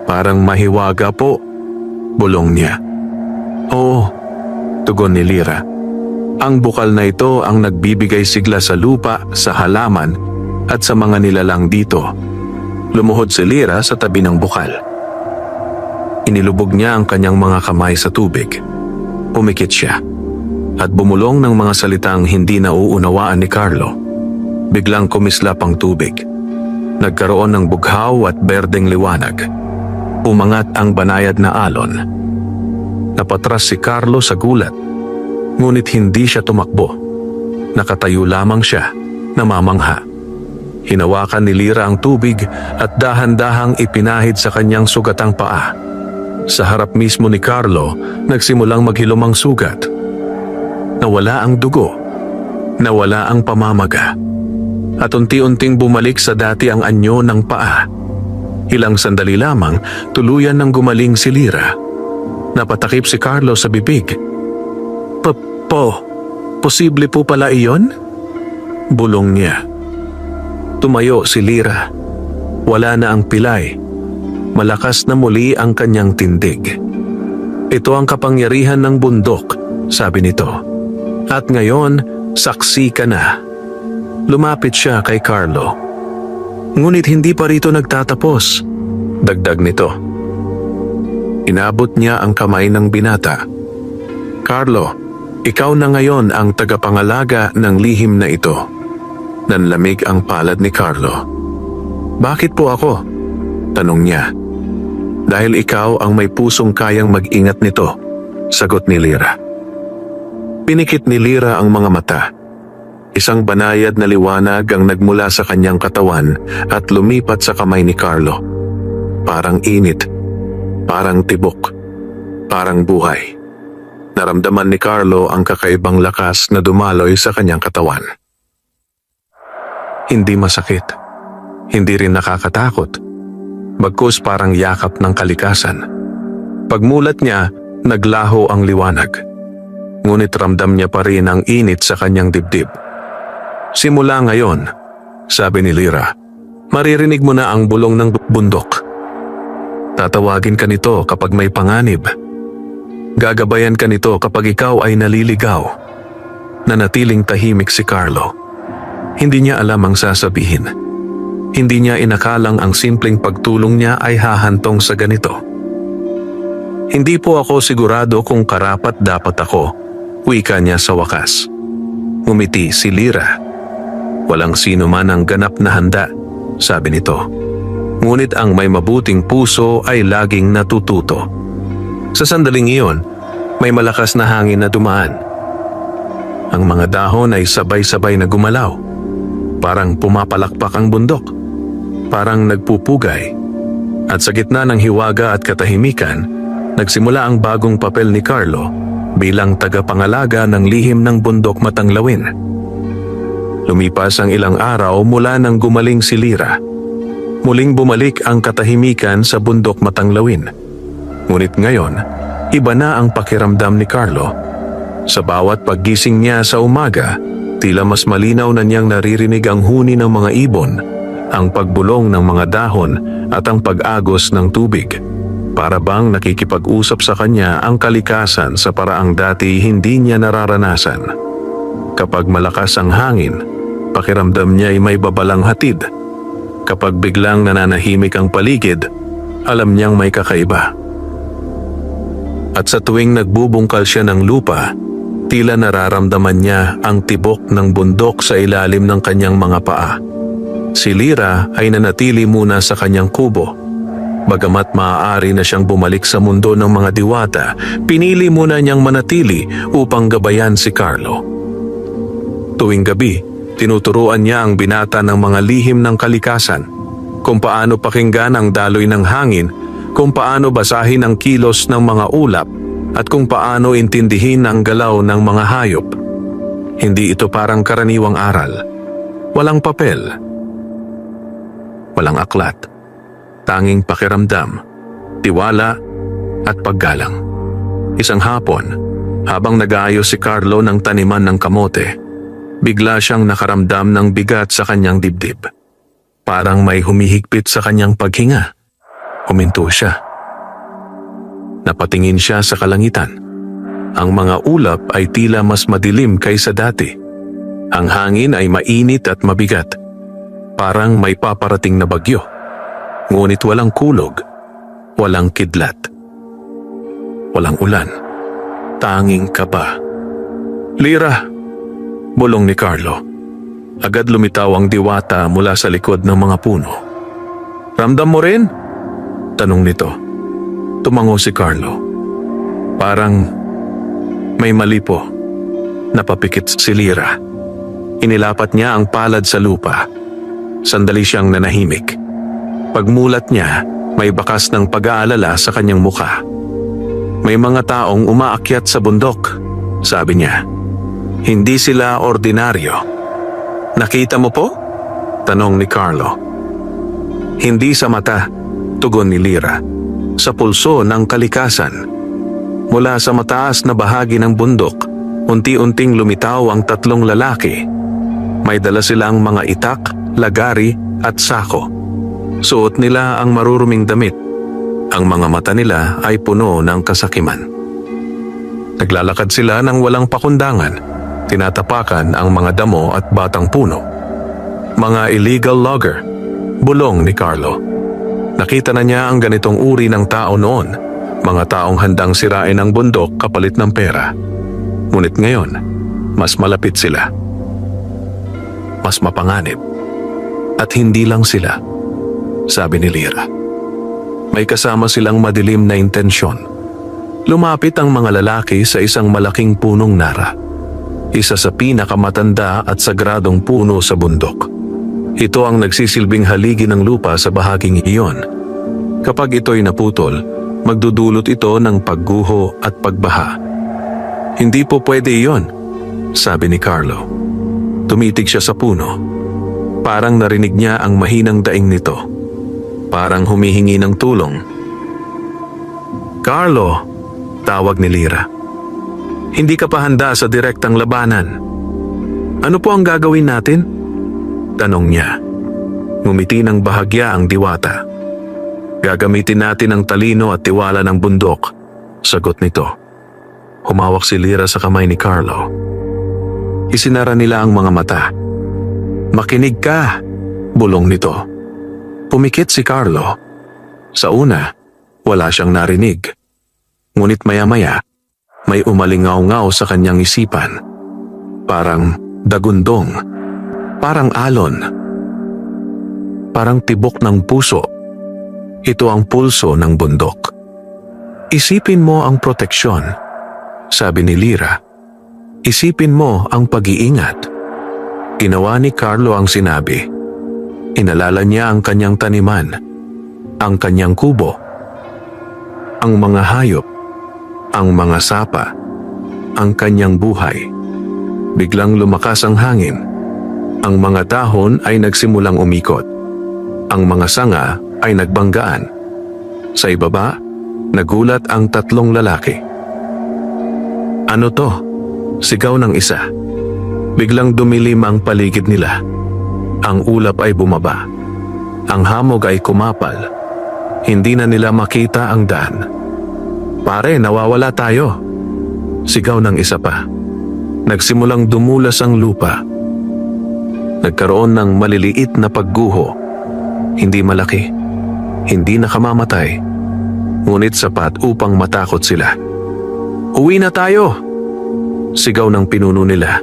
S1: Parang mahiwaga po, bulong niya. Oo, tugon ni Lyra. Ang bukal na ito ang nagbibigay sigla sa lupa, sa halaman, at sa mga nilalang dito. Lumuhod si Lyra sa tabi ng bukal. Inilubog niya ang kanyang mga kamay sa tubig. Pumikit siya, at bumulong ng mga salitang hindi nauunawaan ni Carlo. Biglang kumislap ang tubig. Nagkaroon ng bughaw at berdeng liwanag. Umangat ang banayad na alon. Napatras si Carlo sa gulat, ngunit hindi siya tumakbo. Nakatayo lamang siya, namamangha. Hinawakan ni Lyra ang tubig at dahan-dahang ipinahid sa kanyang sugatang paa. Sa harap mismo ni Carlo, nagsimulang maghilom ang sugat. Nawala ang dugo, nawala ang pamamaga, at unti-unting bumalik sa dati ang anyo ng paa. Ilang sandali lamang, tuluyan nang gumaling si Lyra. Napatakip si Carlo sa bibig. Posible po pala iyon? Bulong niya. Tumayo si Lyra. Wala na ang pilay. Malakas na muli ang kanyang tindig. Ito ang kapangyarihan ng bundok, sabi nito. At ngayon, saksi ka na. Lumapit siya kay Carlo. Ngunit hindi pa rito nagtatapos, dagdag nito. Inabot niya ang kamay ng binata. Carlo, ikaw na ngayon ang tagapangalaga ng lihim na ito. Nanlamig ang palad ni Carlo. Bakit po ako? Tanong niya. Dahil ikaw ang may pusong kayang mag-ingat nito, sagot ni Lyra. Pinikit ni Lyra ang mga mata. Isang banayad na liwanag ang nagmula sa kanyang katawan at lumipat sa kamay ni Carlo. Parang init, parang tibok, parang buhay. Naramdaman ni Carlo ang kakaibang lakas na dumaloy sa kanyang katawan. Hindi masakit, hindi rin nakakatakot. Bagkus parang yakap ng kalikasan. Pagmulat niya, naglaho ang liwanag. Ngunit ramdam niya pa rin ang init sa kanyang dibdib. Simula ngayon, sabi ni Lyra, maririnig mo na ang bulong ng bundok. Tatawagin ka nito kapag may panganib. Gagabayan ka nito kapag ikaw ay naliligaw. Nanatiling tahimik si Carlo. Hindi niya alam ang sasabihin. Hindi niya inakalang ang simpleng pagtulong niya ay hahantong sa ganito. Hindi po ako sigurado kung karapat dapat ako, wika niya sa wakas. Ngumiti si Lyra. Walang sino man ang ganap na handa, sabi nito. Ngunit ang may mabuting puso ay laging natututo. Sa sandaling iyon, may malakas na hangin na dumaan. Ang mga dahon ay sabay-sabay na gumalaw. Parang pumapalakpak ang bundok. Parang nagpupugay. At sa gitna ng hiwaga at katahimikan, nagsimula ang bagong papel ni Carlo bilang tagapangalaga ng lihim ng bundok Matanglawin. Lumipas ang ilang araw mula nang gumaling si Lyra. Muling bumalik ang katahimikan sa bundok Matanglawin. Ngunit ngayon, iba na ang pakiramdam ni Carlo. Sa bawat paggising niya sa umaga, tila mas malinaw na niyang naririnig ang huni ng mga ibon, ang pagbulong ng mga dahon at ang pag-agos ng tubig. Para bang nakikipag-usap sa kanya ang kalikasan sa paraang dati hindi niya nararanasan. Kapag malakas ang hangin, pakiramdam niya ay may babalang hatid. Kapag biglang nananahimik ang paligid, alam niyang may kakaiba. At sa tuwing nagbubungkal siya ng lupa, tila nararamdaman niya ang tibok ng bundok sa ilalim ng kanyang mga paa. Si Lyra ay nanatili muna sa kanyang kubo. Bagamat maaari na siyang bumalik sa mundo ng mga diwata, pinili muna niyang manatili upang gabayan si Carlo. Tuwing gabi, tinuturuan niya ang binata ng mga lihim ng kalikasan, kung paano pakinggan ang daloy ng hangin, kung paano basahin ang kilos ng mga ulap, at kung paano intindihin ang galaw ng mga hayop. Hindi ito parang karaniwang aral. Walang papel. Walang aklat. Tanging pakiramdam, tiwala at paggalang. Isang hapon, habang nag-aayos si Carlo ng taniman ng kamote, bigla siyang nakaramdam ng bigat sa kanyang dibdib. Parang may humihigpit sa kanyang paghinga. Huminto siya. Napatingin siya sa kalangitan. Ang mga ulap ay tila mas madilim kaysa dati. Ang hangin ay mainit at mabigat. Parang may paparating na bagyo. Ngunit walang kulog, walang kidlat. Walang ulan, tanging kaba. Lyra, bulong ni Carlo. Agad lumitaw ang diwata mula sa likod ng mga puno. Ramdam mo rin? Tanong nito. Tumango si Carlo. Parang may mali po. Napapikit si Lyra. Inilapat niya ang palad sa lupa. Sandali siyang nanahimik. Pagmulat niya, may bakas ng pag-aalala sa kanyang muka. May mga taong umaakyat sa bundok, sabi niya. Hindi sila ordinaryo. Nakita mo po? Tanong ni Carlo. Hindi sa mata, tugon ni Lyra. Sa pulso ng kalikasan. Mula sa mataas na bahagi ng bundok, unti-unting lumitaw ang tatlong lalaki. May dala silang mga itak, lagari at sako. Suot nila ang maruruming damit. Ang mga mata nila ay puno ng kasakiman. Naglalakad sila ng walang pakundangan. Tinatapakan ang mga damo at batang puno. Mga illegal logger, bulong ni Carlo. Nakita na niya ang ganitong uri ng tao noon. Mga taong handang sirain ang bundok kapalit ng pera. Ngunit ngayon, mas malapit sila. Mas mapanganib. At hindi lang sila. Sabi ni Lyra. May kasama silang madilim na intensyon. Lumapit ang mga lalaki sa isang malaking punong nara. Isa sa pinakamatanda at sagradong puno sa bundok. Ito ang nagsisilbing haligi ng lupa sa bahaging iyon. Kapag ito'y naputol, magdudulot ito ng pagguho at pagbaha. Hindi po pwede iyon, sabi ni Carlo. Tumitig siya sa puno. Parang narinig niya ang mahinang daing nito. Parang humihingi ng tulong. Carlo, tawag ni Lyra. Hindi ka pa handa sa direktang labanan. Ano po ang gagawin natin? Tanong niya. Ngumiti ng bahagya ang diwata. Gagamitin natin ang talino at tiwala ng bundok, sagot nito. Humawak si Lyra sa kamay ni Carlo. Isinara nila ang mga mata. Makinig ka, bulong nito. Pumikit si Carlo. Sa una, wala siyang narinig. Ngunit maya-maya, may umalingaw-ngaw sa kanyang isipan. Parang dagundong, parang alon, parang tibok ng puso. Ito ang pulso ng bundok. Isipin mo ang proteksyon, sabi ni Lyra. Isipin mo ang pag-iingat. Ginawa ni Carlo ang sinabi. Inalala niya ang kanyang taniman, ang kanyang kubo, ang mga hayop, ang mga sapa, ang kanyang buhay. Biglang lumakas ang hangin. Ang mga dahon ay nagsimulang umikot. Ang mga sanga ay nagbanggaan. Sa ibaba, nagulat ang tatlong lalaki. Ano to? Sigaw ng isa. Biglang dumilim ang paligid nila. Ang ulap ay bumaba. Ang hamog ay kumapal. Hindi na nila makita ang daan. Pare, nawawala tayo. Sigaw ng isa pa. Nagsimulang dumulas ang lupa. Nagkaroon ng maliliit na pagguho. Hindi malaki. Hindi nakamamatay. Ngunit sapat upang matakot sila. Uwi na tayo! Sigaw ng pinuno nila.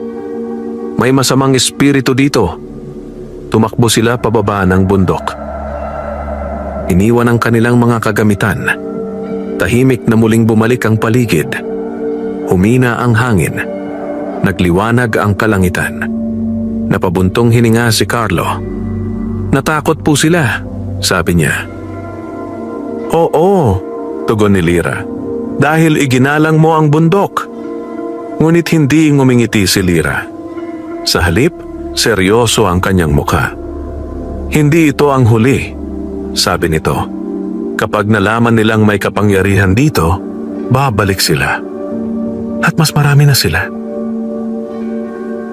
S1: May masamang espiritu dito. Tumakbo sila pababa ng bundok. Iniwan ang kanilang mga kagamitan. Tahimik na muling bumalik ang paligid. Humina ang hangin. Nagliwanag ang kalangitan. Napabuntong hininga si Carlo. Natakot po sila, sabi niya. Oo, tugon ni Lyra. Dahil iginalang mo ang bundok. Ngunit hindi ngumingiti si Lyra. Sa halip, seryoso ang kanyang mukha. Hindi ito ang huli, sabi nito. Kapag nalaman nilang may kapangyarihan dito, babalik sila. At mas marami na sila.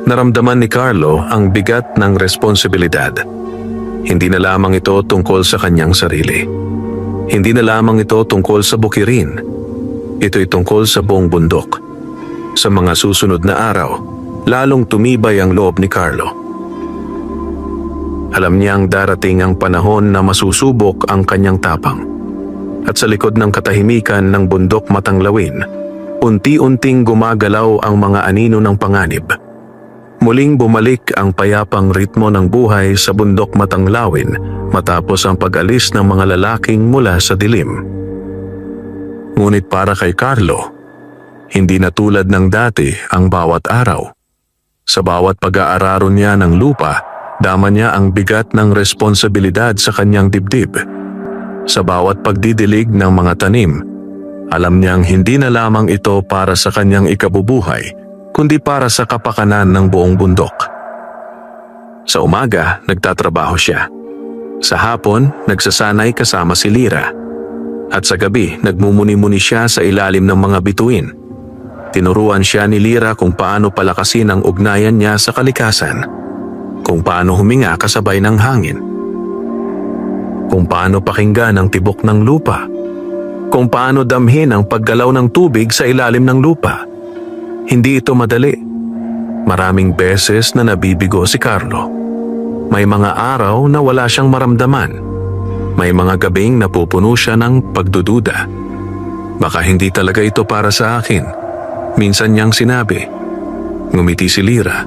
S1: Naramdaman ni Carlo ang bigat ng responsibilidad. Hindi na lamang ito tungkol sa kanyang sarili. Hindi na lamang ito tungkol sa bukirin. Ito'y tungkol sa buong bundok. Sa mga susunod na araw, lalong tumibay ang loob ni Carlo. Alam niyang darating ang panahon na masusubok ang kanyang tapang. At sa likod ng katahimikan ng bundok matanglawin, unti-unting gumagalaw ang mga anino ng panganib. Muling bumalik ang payapang ritmo ng buhay sa bundok matanglawin matapos ang pag-alis ng mga lalaking mula sa dilim. Ngunit para kay Carlo, hindi na tulad ng dati ang bawat araw. Sa bawat pag-aararo niya ng lupa, dama niya ang bigat ng responsibilidad sa kanyang dibdib. Sa bawat pagdidilig ng mga tanim, alam niyang hindi na lamang ito para sa kanyang ikabubuhay, kundi para sa kapakanan ng buong bundok. Sa umaga, nagtatrabaho siya. Sa hapon, nagsasanay kasama si Lyra. At sa gabi, nagmumuni-muni siya sa ilalim ng mga bituin. Tinuruan siya ni Lyra kung paano palakasin ang ugnayan niya sa kalikasan, kung paano huminga kasabay ng hangin, kung paano pakinggan ang tibok ng lupa, kung paano damhin ang paggalaw ng tubig sa ilalim ng lupa. Hindi ito madali. Maraming beses na nabibigo si Carlo. May mga araw na wala siyang maramdaman. May mga gabing napupuno siya ng pagdududa. Baka hindi talaga ito para sa akin. Minsan niyang sinabi. Ngumiti si Lyra.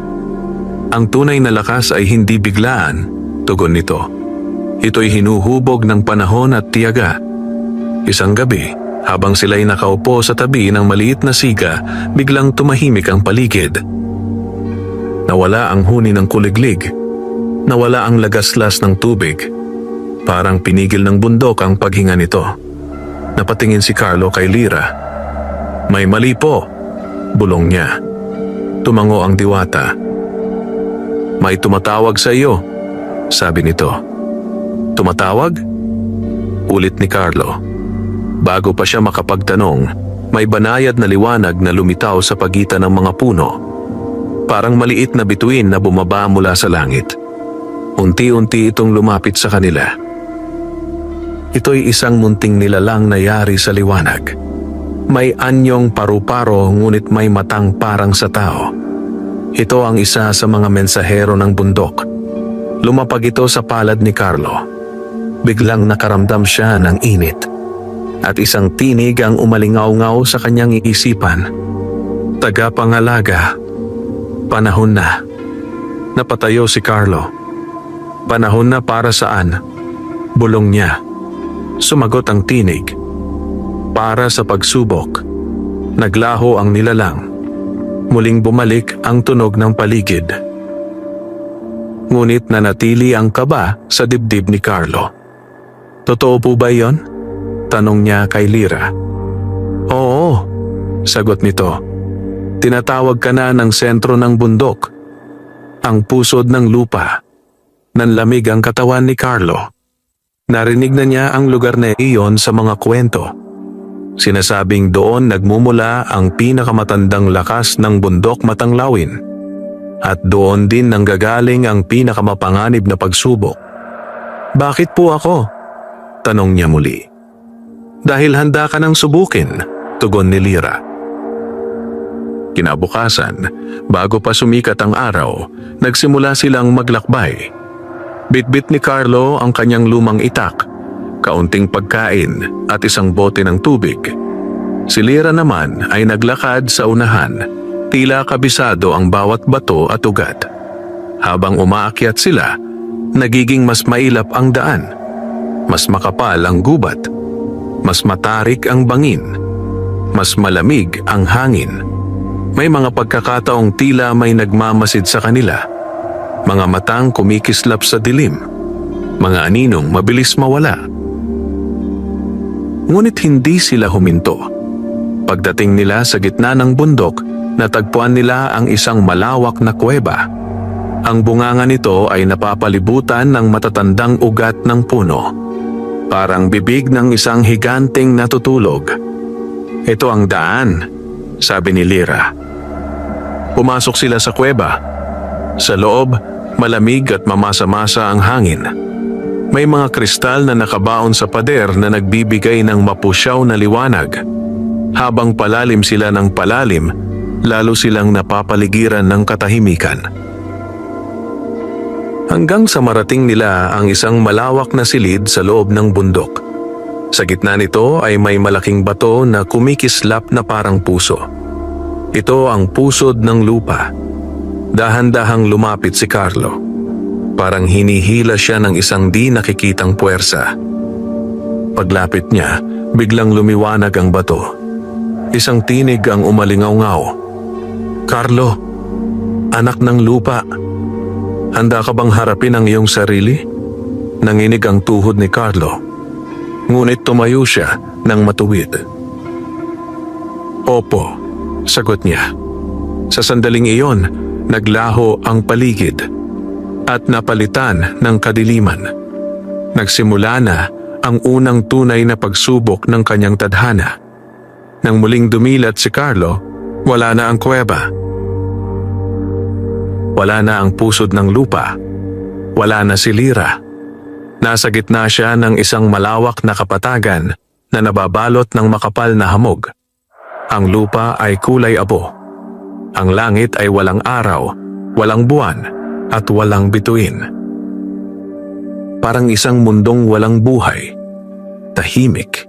S1: Ang tunay na lakas ay hindi biglaan, tugon nito. Ito'y hinuhubog ng panahon at tiyaga. Isang gabi, habang sila'y nakaupo sa tabi ng maliit na siga, biglang tumahimik ang paligid. Nawala ang huni ng kuliglig. Nawala ang lagaslas ng tubig. Parang pinigil ng bundok ang paghinga nito. Napatingin si Carlo kay Lyra. "May mali po," bulong niya. Tumango ang diwata. "May tumatawag sa iyo," sabi nito. "Tumatawag?" Ulit ni Carlo. Bago pa siya makapagtanong, may banayad na liwanag na lumitaw sa pagitan ng mga puno. Parang maliit na bituin na bumaba mula sa langit. Unti-unti itong lumapit sa kanila. Ito'y isang munting nilalang na yari sa liwanag. May anyong paru-paro ngunit may matang parang sa tao. Ito ang isa sa mga mensahero ng bundok. Lumapag ito sa palad ni Carlo. Biglang nakaramdam siya ng init. At isang tinig ang umalingaw-ngaw sa kanyang iisipan. Tagapangalaga. Panahon na. Napatayo si Carlo. Panahon na para saan? Bulong niya. Sumagot ang tinig. Para sa pagsubok. Naglaho ang nilalang. Muling bumalik ang tunog ng paligid. Ngunit nanatili ang kaba sa dibdib ni Carlo. "Totoo po ba yon?" tanong niya kay Lyra. "Oo," sagot nito. "Tinatawag ka na ng sentro ng bundok. Ang pusod ng lupa." Nanlamig ang katawan ni Carlo. Narinig na niya ang lugar na iyon sa mga kwento. Sinasabing doon nagmumula ang pinakamatandang lakas ng bundok Matanglawin. At doon din nanggagaling ang pinakamapanganib na pagsubok. "Bakit po ako?" tanong niya muli. "Dahil handa ka nang subukin," tugon ni Lyra. Kinabukasan, bago pa sumikat ang araw, nagsimula silang maglakbay. Bitbit ni Carlo ang kanyang lumang itak, kaunting pagkain at isang bote ng tubig. Si Lyra naman ay naglakad sa unahan, tila kabisado ang bawat bato at ugat. Habang umaakyat sila, nagiging mas mailap ang daan, mas makapal ang gubat, mas matarik ang bangin, mas malamig ang hangin. May mga pagkakataong tila may nagmamasid sa kanila. Mga matang kumikislap sa dilim. Mga aninong mabilis mawala. Ngunit hindi sila huminto. Pagdating nila sa gitna ng bundok, natagpuan nila ang isang malawak na kuweba. Ang bunganga nito ay napapalibutan ng matatandang ugat ng puno. Parang bibig ng isang higanteng natutulog. "Ito ang daan," sabi ni Lyra. Pumasok sila sa kuweba. Sa loob, malamig at mamasa-masa ang hangin. May mga kristal na nakabaon sa pader na nagbibigay ng mapusyaw na liwanag. Habang palalim sila ng palalim, lalo silang napapaligiran ng katahimikan. Hanggang sa marating nila ang isang malawak na silid sa loob ng bundok. Sa gitna nito ay may malaking bato na kumikislap na parang puso. Ito ang pusod ng lupa. Dahan-dahang lumapit si Carlo. Parang hinihila siya ng isang di nakikitang puwersa. Paglapit niya, biglang lumiwanag ang bato. Isang tinig ang umalingaw-ngaw. "Carlo, anak ng lupa, handa ka bang harapin ang iyong sarili?" Nanginig ang tuhod ni Carlo. Ngunit tumayo siya ng matuwid. "Opo," sagot niya. Sa sandaling iyon, naglaho ang paligid at napalitan ng kadiliman. Nagsimula na ang unang tunay na pagsubok ng kanyang tadhana. Nang muling dumilat si Carlo, wala na ang kuweba. Wala na ang pusod ng lupa. Wala na si Lyra. Nasa gitna siya ng isang malawak na kapatagan na nababalot ng makapal na hamog. Ang lupa ay kulay abo. Ang langit ay walang araw, walang buwan, at walang bituin. Parang isang mundong walang buhay. Tahimik.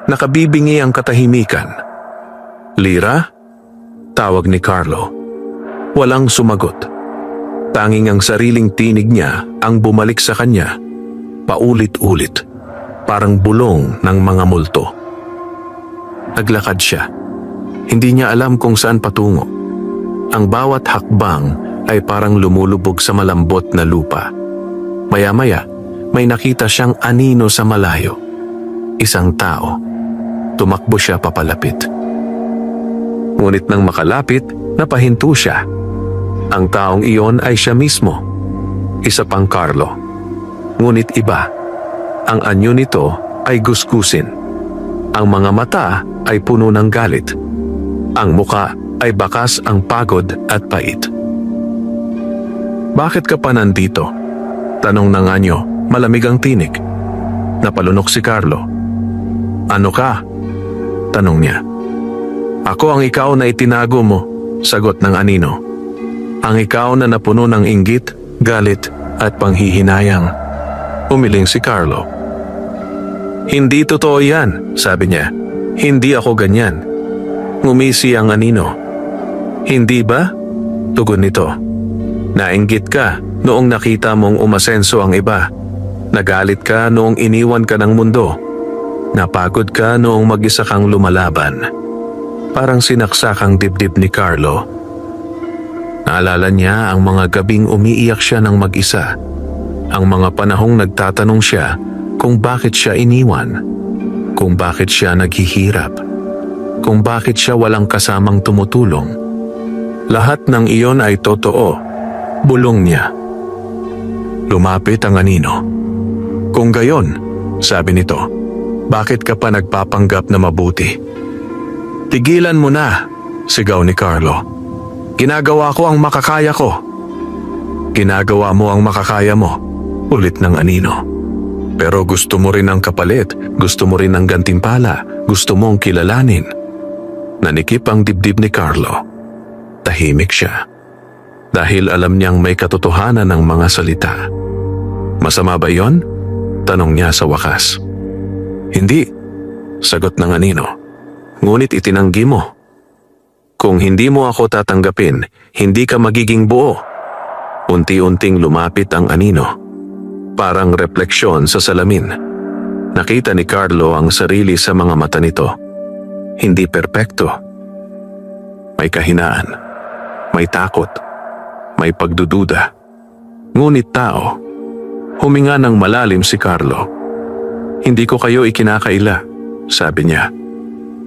S1: Nakabibingi ang katahimikan. "Lyra?" tawag ni Carlo. Walang sumagot. Tanging ang sariling tinig niya ang bumalik sa kanya. Paulit-ulit. parang bulong ng mga multo. Naglakad siya. Hindi niya alam kung saan patungo. Ang bawat hakbang ay parang lumulubog sa malambot na lupa. Maya-maya, may nakita siyang anino sa malayo. Isang tao. Tumakbo siya papalapit. Ngunit nang makalapit, napahinto siya. Ang taong iyon ay siya mismo. Isa pang Carlo. Ngunit iba. Ang anyo nito ay gusgusin. Ang mga mata ay puno ng galit. Ang muka ay bakas ang pagod at pait. "Bakit ka pa nandito?" Tanong ng anyo, malamig ang tinig. Napalunok si Carlo. "Ano ka?" Tanong niya. "Ako ang ikaw na itinago mo," sagot ng anino. "Ang ikaw na napuno ng inggit, galit at panghihinayang." Umiling si Carlo. "Hindi totoo yan," sabi niya. "Hindi ako ganyan." Ngumisi ang anino. "Hindi ba?" Tugon nito. "Nainggit ka noong nakita mong umasenso ang iba. Nagalit ka noong iniwan ka ng mundo. Napagod ka noong mag-isa kang lumalaban." Parang sinaksak ang dibdib ni Carlo. Naalala niya ang mga gabing umiiyak siya ng mag-isa. Ang mga panahong nagtatanong siya kung bakit siya iniwan. Kung bakit siya naghihirap. Kung bakit siya walang kasamang tumutulong. Lahat ng iyon ay totoo. Bulong niya. Lumapit ang anino. "Kung gayon," sabi nito, "bakit ka pa nagpapanggap na mabuti?" "Tigilan mo na," sigaw ni Carlo. "Ginagawa ko ang makakaya ko." "Ginagawa mo ang makakaya mo," ulit ng anino. "Pero gusto mo rin ang kapalit, gusto mo rin ang gantimpala, gusto mong kilalanin." Nanikip ang dibdib ni Carlo. Tahimik siya. Dahil alam niyang may katotohanan ng mga salita. "Masama ba yon?" tanong niya sa wakas. "Hindi," sagot ng anino. "Ngunit itinanggi mo. Kung hindi mo ako tatanggapin, hindi ka magiging buo." Unti-unting lumapit ang anino. Parang refleksyon sa salamin. Nakita ni Carlo ang sarili sa mga mata nito. Hindi perpekto. May kahinaan. May takot. May pagdududa. Ngunit tao. Huminga ng malalim si Carlo. "Hindi ko kayo ikinakaila," sabi niya.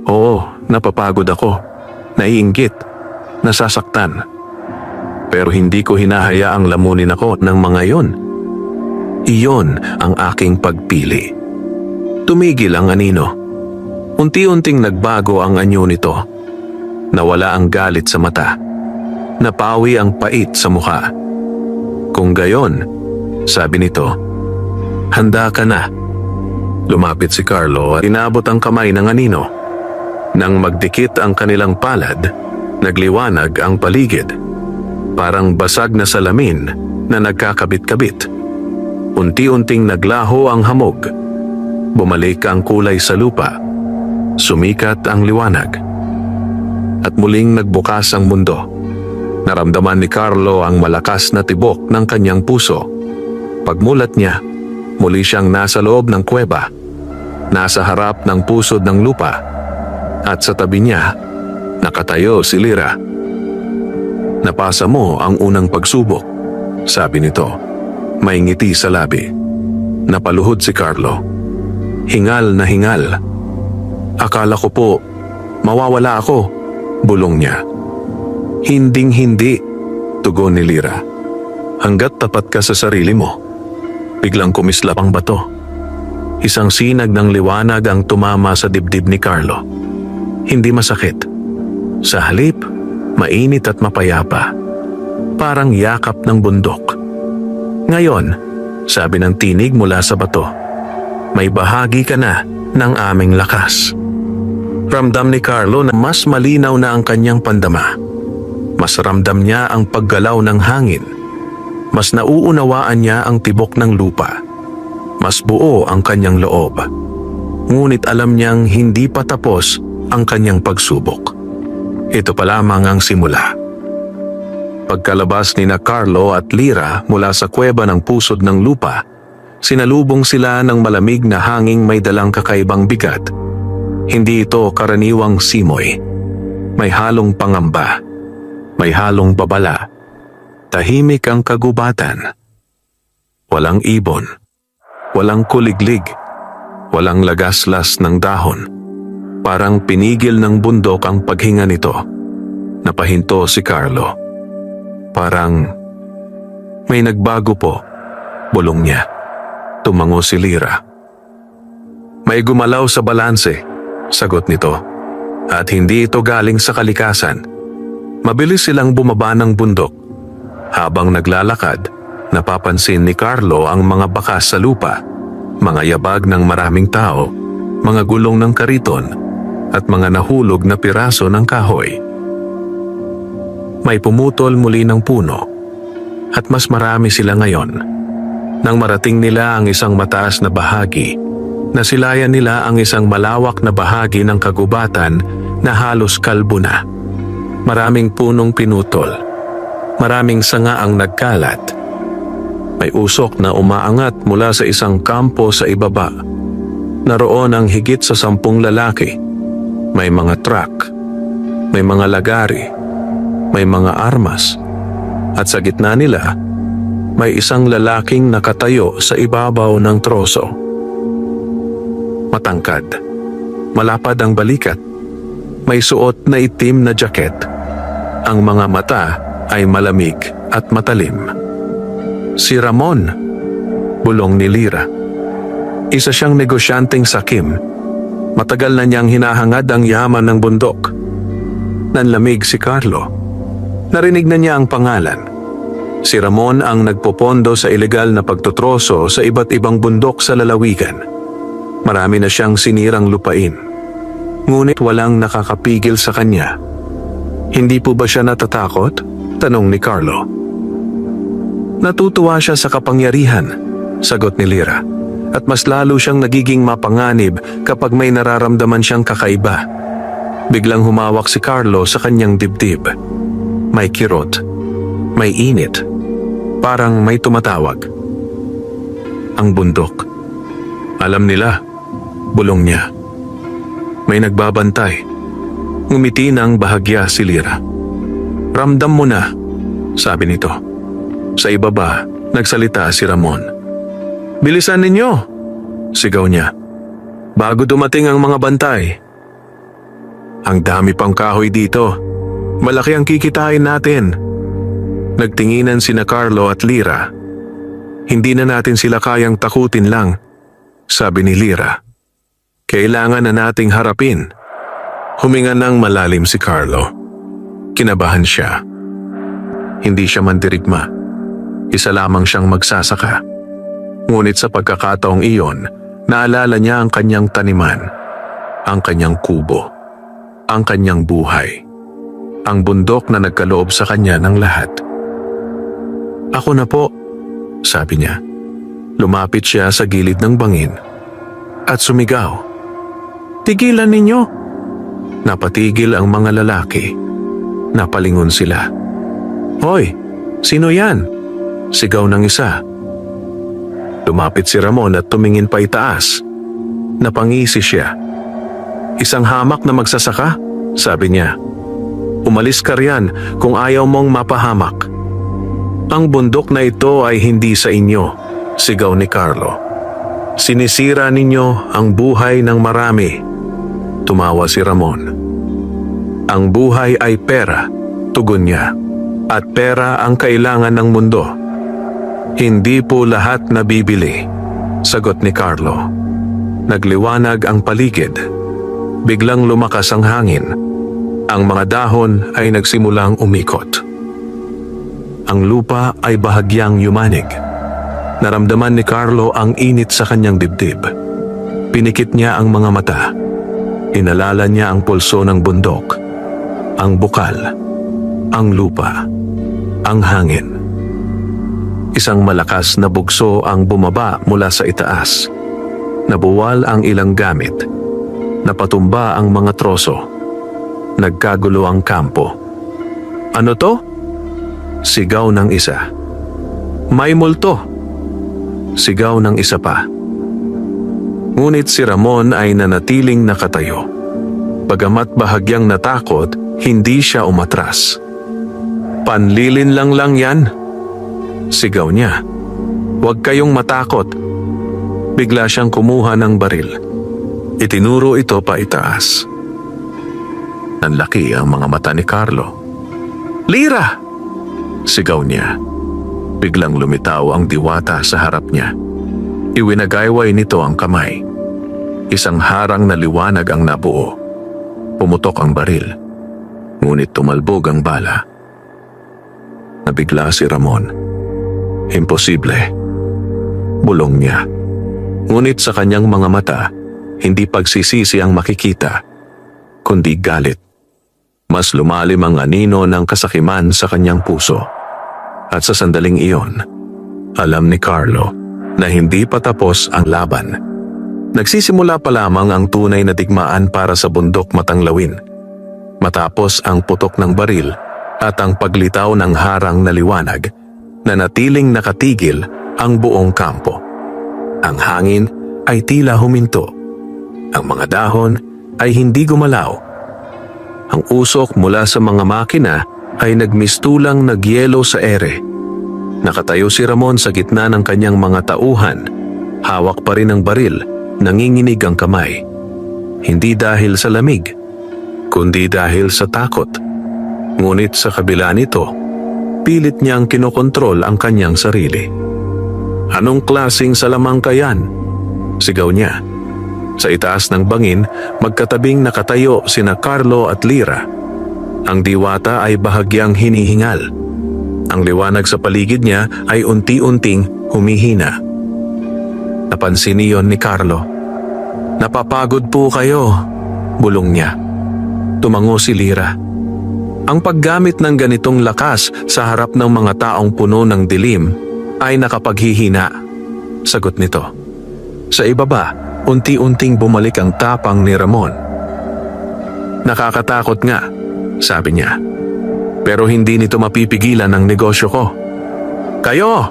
S1: "Oo, napapagod ako. Naiinggit, nasasaktan. Pero hindi ko hinahayaang lamunin ako ng mga yon. Iyon ang aking pagpili." Tumigil ang anino. Unti-unting nagbago ang anyo nito. Nawala ang galit sa mata. Napawi ang pait sa mukha. "Kung gayon," sabi nito, "handa ka na." Lumapit si Carlo at inabot ang kamay ng anino. Nang magdikit ang kanilang palad, nagliwanag ang paligid. Parang basag na salamin na nagkakabit-kabit. Unti-unting naglaho ang hamog. Bumalik ang kulay sa lupa. Sumikat ang liwanag. At muling nagbukas ang mundo. Naramdaman ni Carlo ang malakas na tibok ng kanyang puso. Pagmulat niya, muli siyang nasa loob ng kuweba. Nasa harap ng pusod ng lupa. At sa tabi niya, nakatayo si Lyra. "Napasa mo ang unang pagsubok," sabi nito. May ngiti sa labi. Napaluhod si Carlo. Hingal na hingal. "Akala ko po, mawawala ako," bulong niya. "Hinding-hindi," tugon ni Lyra. "Hanggat tapat ka sa sarili mo." Biglang kumislap ang bato. Isang sinag ng liwanag ang tumama sa dibdib ni Carlo. Hindi masakit. Sa halip, mainit at mapayapa. Parang yakap ng bundok. "Ngayon," sabi ng tinig mula sa bato, "may bahagi ka na ng aming lakas." Ramdam ni Carlo na mas malinaw na ang kanyang pandama. Mas ramdam niya ang paggalaw ng hangin. Mas nauunawaan niya ang tibok ng lupa. Mas buo ang kanyang loob. Ngunit alam niyang hindi pa tapos ang kanyang pagsubok. Ito pa lamang ang simula. Pagkalabas ni na Carlo at Lyra mula sa kuweba ng pusod ng lupa, Sinalubong sila ng malamig na hanging may dalang kakaibang bigat. Hindi ito karaniwang simoy. May halong pangamba. May halong babala. Tahimik ang kagubatan. Walang ibon. Walang kuliglig. Walang lagaslas ng dahon. Parang pinigil ng bundok ang paghinga nito. Napahinto si Carlo. Parang may nagbago po, bulong niya. Tumango si Lyra. May gumalaw sa balanse, sagot nito. At hindi ito galing sa kalikasan. Mabilis silang bumaba ng bundok. Habang naglalakad, napapansin ni Carlo ang mga bakas sa lupa, mga yabag ng maraming tao, mga gulong ng kariton, at mga nahulog na piraso ng kahoy. May pumutol muli ng puno, at mas marami sila ngayon. Nang marating nila ang isang mataas na bahagi, nasilayan nila ang isang malawak na bahagi ng kagubatan na halos kalbo na. Maraming punong pinutol, maraming sanga ang nagkalat. May usok na umaangat mula sa isang kampo sa ibaba. Naroon ang higit sa 10 lalaki. May mga truck, may mga lagari, may mga armas, at sa gitna nila, may isang lalaking nakatayo sa ibabaw ng troso. Matangkad, malapad ang balikat, may suot na itim na jacket. Ang mga mata ay malamig at matalim. Si Ramon, bulong ni Lyra. Isa siyang negosyanteng sakim. Matagal na niyang hinahangad ang yaman ng bundok. Nanlamig si Carlo. Narinig na niya ang pangalan. Si Ramon ang nagpopondo sa ilegal na pagtutroso sa iba't ibang bundok sa lalawigan. Marami na siyang sinirang lupain. Ngunit walang nakakapigil sa kanya. Hindi po ba siya natatakot? Tanong ni Carlo. Natutuwa siya sa kapangyarihan, sagot ni Lyra. At mas lalo siyang nagiging mapanganib kapag may nararamdaman siyang kakaiba. Biglang humawak si Carlo sa kanyang dibdib. May kirot. May init. Parang may tumatawag. Ang bundok. Alam nila, bulong niya. May nagbabantay. Ngumiti ng bahagya si Lyra. Ramdam mo na, sabi nito. Sa ibaba, nagsalita si Ramon. Bilisan ninyo, sigaw niya. Bago dumating ang mga bantay. Ang dami pang kahoy dito. Malaki ang kikitain natin. Nagtinginan sina Carlo at Lyra. Hindi na natin sila kayang takutin lang, sabi ni Lyra. Kailangan na nating harapin. Huminga ng malalim si Carlo. Kinabahan siya. Hindi siya mandirigma. Isa lamang siyang magsasaka. Ngunit sa pagkakataong iyon, naalala niya ang kanyang taniman, ang kanyang kubo, ang kanyang buhay, ang bundok na nagkaloob sa kanya ng lahat. Ako na po, sabi niya. Lumapit siya sa gilid ng bangin at sumigaw. Tigilan ninyo! Napatigil ang mga lalaki. Napalingon sila. Hoy, sino yan? Sigaw ng isa. Lumapit si Ramon at tumingin pa itaas. Napangisi siya. Isang hamak na magsasaka? Sabi niya. Umalis ka riyan kung ayaw mong mapahamak. Ang bundok na ito ay hindi sa inyo, sigaw ni Carlo. Sinisira ninyo ang buhay ng marami. Tumawa si Ramon. Ang buhay ay pera, tugon niya. At pera ang kailangan ng mundo. Hindi po lahat nabibili, sagot ni Carlo. Nagliwanag ang paligid. Biglang lumakas ang hangin. Ang mga dahon ay nagsimulang umikot. Ang lupa ay bahagyang yumanig. Naramdaman ni Carlo ang init sa kanyang dibdib. Pinikit niya ang mga mata. Inalala niya ang pulso ng bundok, ang bukal, ang lupa, ang hangin. Isang malakas na bugso ang bumaba mula sa itaas. Nabuwal ang ilang gamit. Napatumba ang mga troso. Nagkagulo ang kampo. Ano to? Sigaw ng isa. May multo. Sigaw ng isa pa. Ngunit si Ramon ay nanatiling nakatayo. Bagamat bahagyang natakot, hindi siya umatras. "Panlilin lang yan," sigaw niya. "Huwag kayong matakot." Bigla siyang kumuha ng baril. Itinuro ito pa itaas. Nanlaki ang mga mata ni Carlo. "Lira!" sigaw niya. Biglang lumitaw ang diwata sa harap niya. Iwinagayway nito ang kamay. Isang harang na liwanag ang nabuo. Pumutok ang baril. Ngunit tumalbog ang bala. Nabigla si Ramon. Imposible. Bulong niya. Ngunit sa kanyang mga mata, hindi pagsisisi ang makikita, kundi galit. Mas lumalim ang anino ng kasakiman sa kanyang puso. At sa sandaling iyon, alam ni Carlo na hindi pa tapos ang laban. Nagsisimula pa lamang ang tunay na digmaan para sa bundok Matanglawin. Matapos ang putok ng baril at ang paglitaw ng harang na liwanag, na natiling nakatigil ang buong kampo. Ang hangin ay tila huminto. Ang mga dahon ay hindi gumalaw. Ang usok mula sa mga makina ay nagmistulang nagyelo sa ere. Nakatayo si Ramon sa gitna ng kanyang mga tauhan. Hawak pa rin ang baril, nanginginig ang kamay. Hindi dahil sa lamig, kundi dahil sa takot. Ngunit sa kabila nito, pilit niyang kinokontrol ang kanyang sarili. "Anong klaseng salamang kayan?" sigaw niya. Sa itaas ng bangin, magkatabing nakatayo sina Carlo at Lira. Ang diwata ay bahagyang hinihingal. Ang liwanag sa paligid niya ay unti-unting humihina. Napansin niyon ni Carlo. "Napapagod po kayo," bulong niya. Tumango si Lira. Ang paggamit ng ganitong lakas sa harap ng mga taong puno ng dilim ay nakapaghihina, sagot nito. Sa ibaba, unti-unting bumalik ang tapang ni Ramon. "Nakakatakot nga," sabi niya. "Pero hindi nito mapipigilan ang negosyo ko." "Kayo!"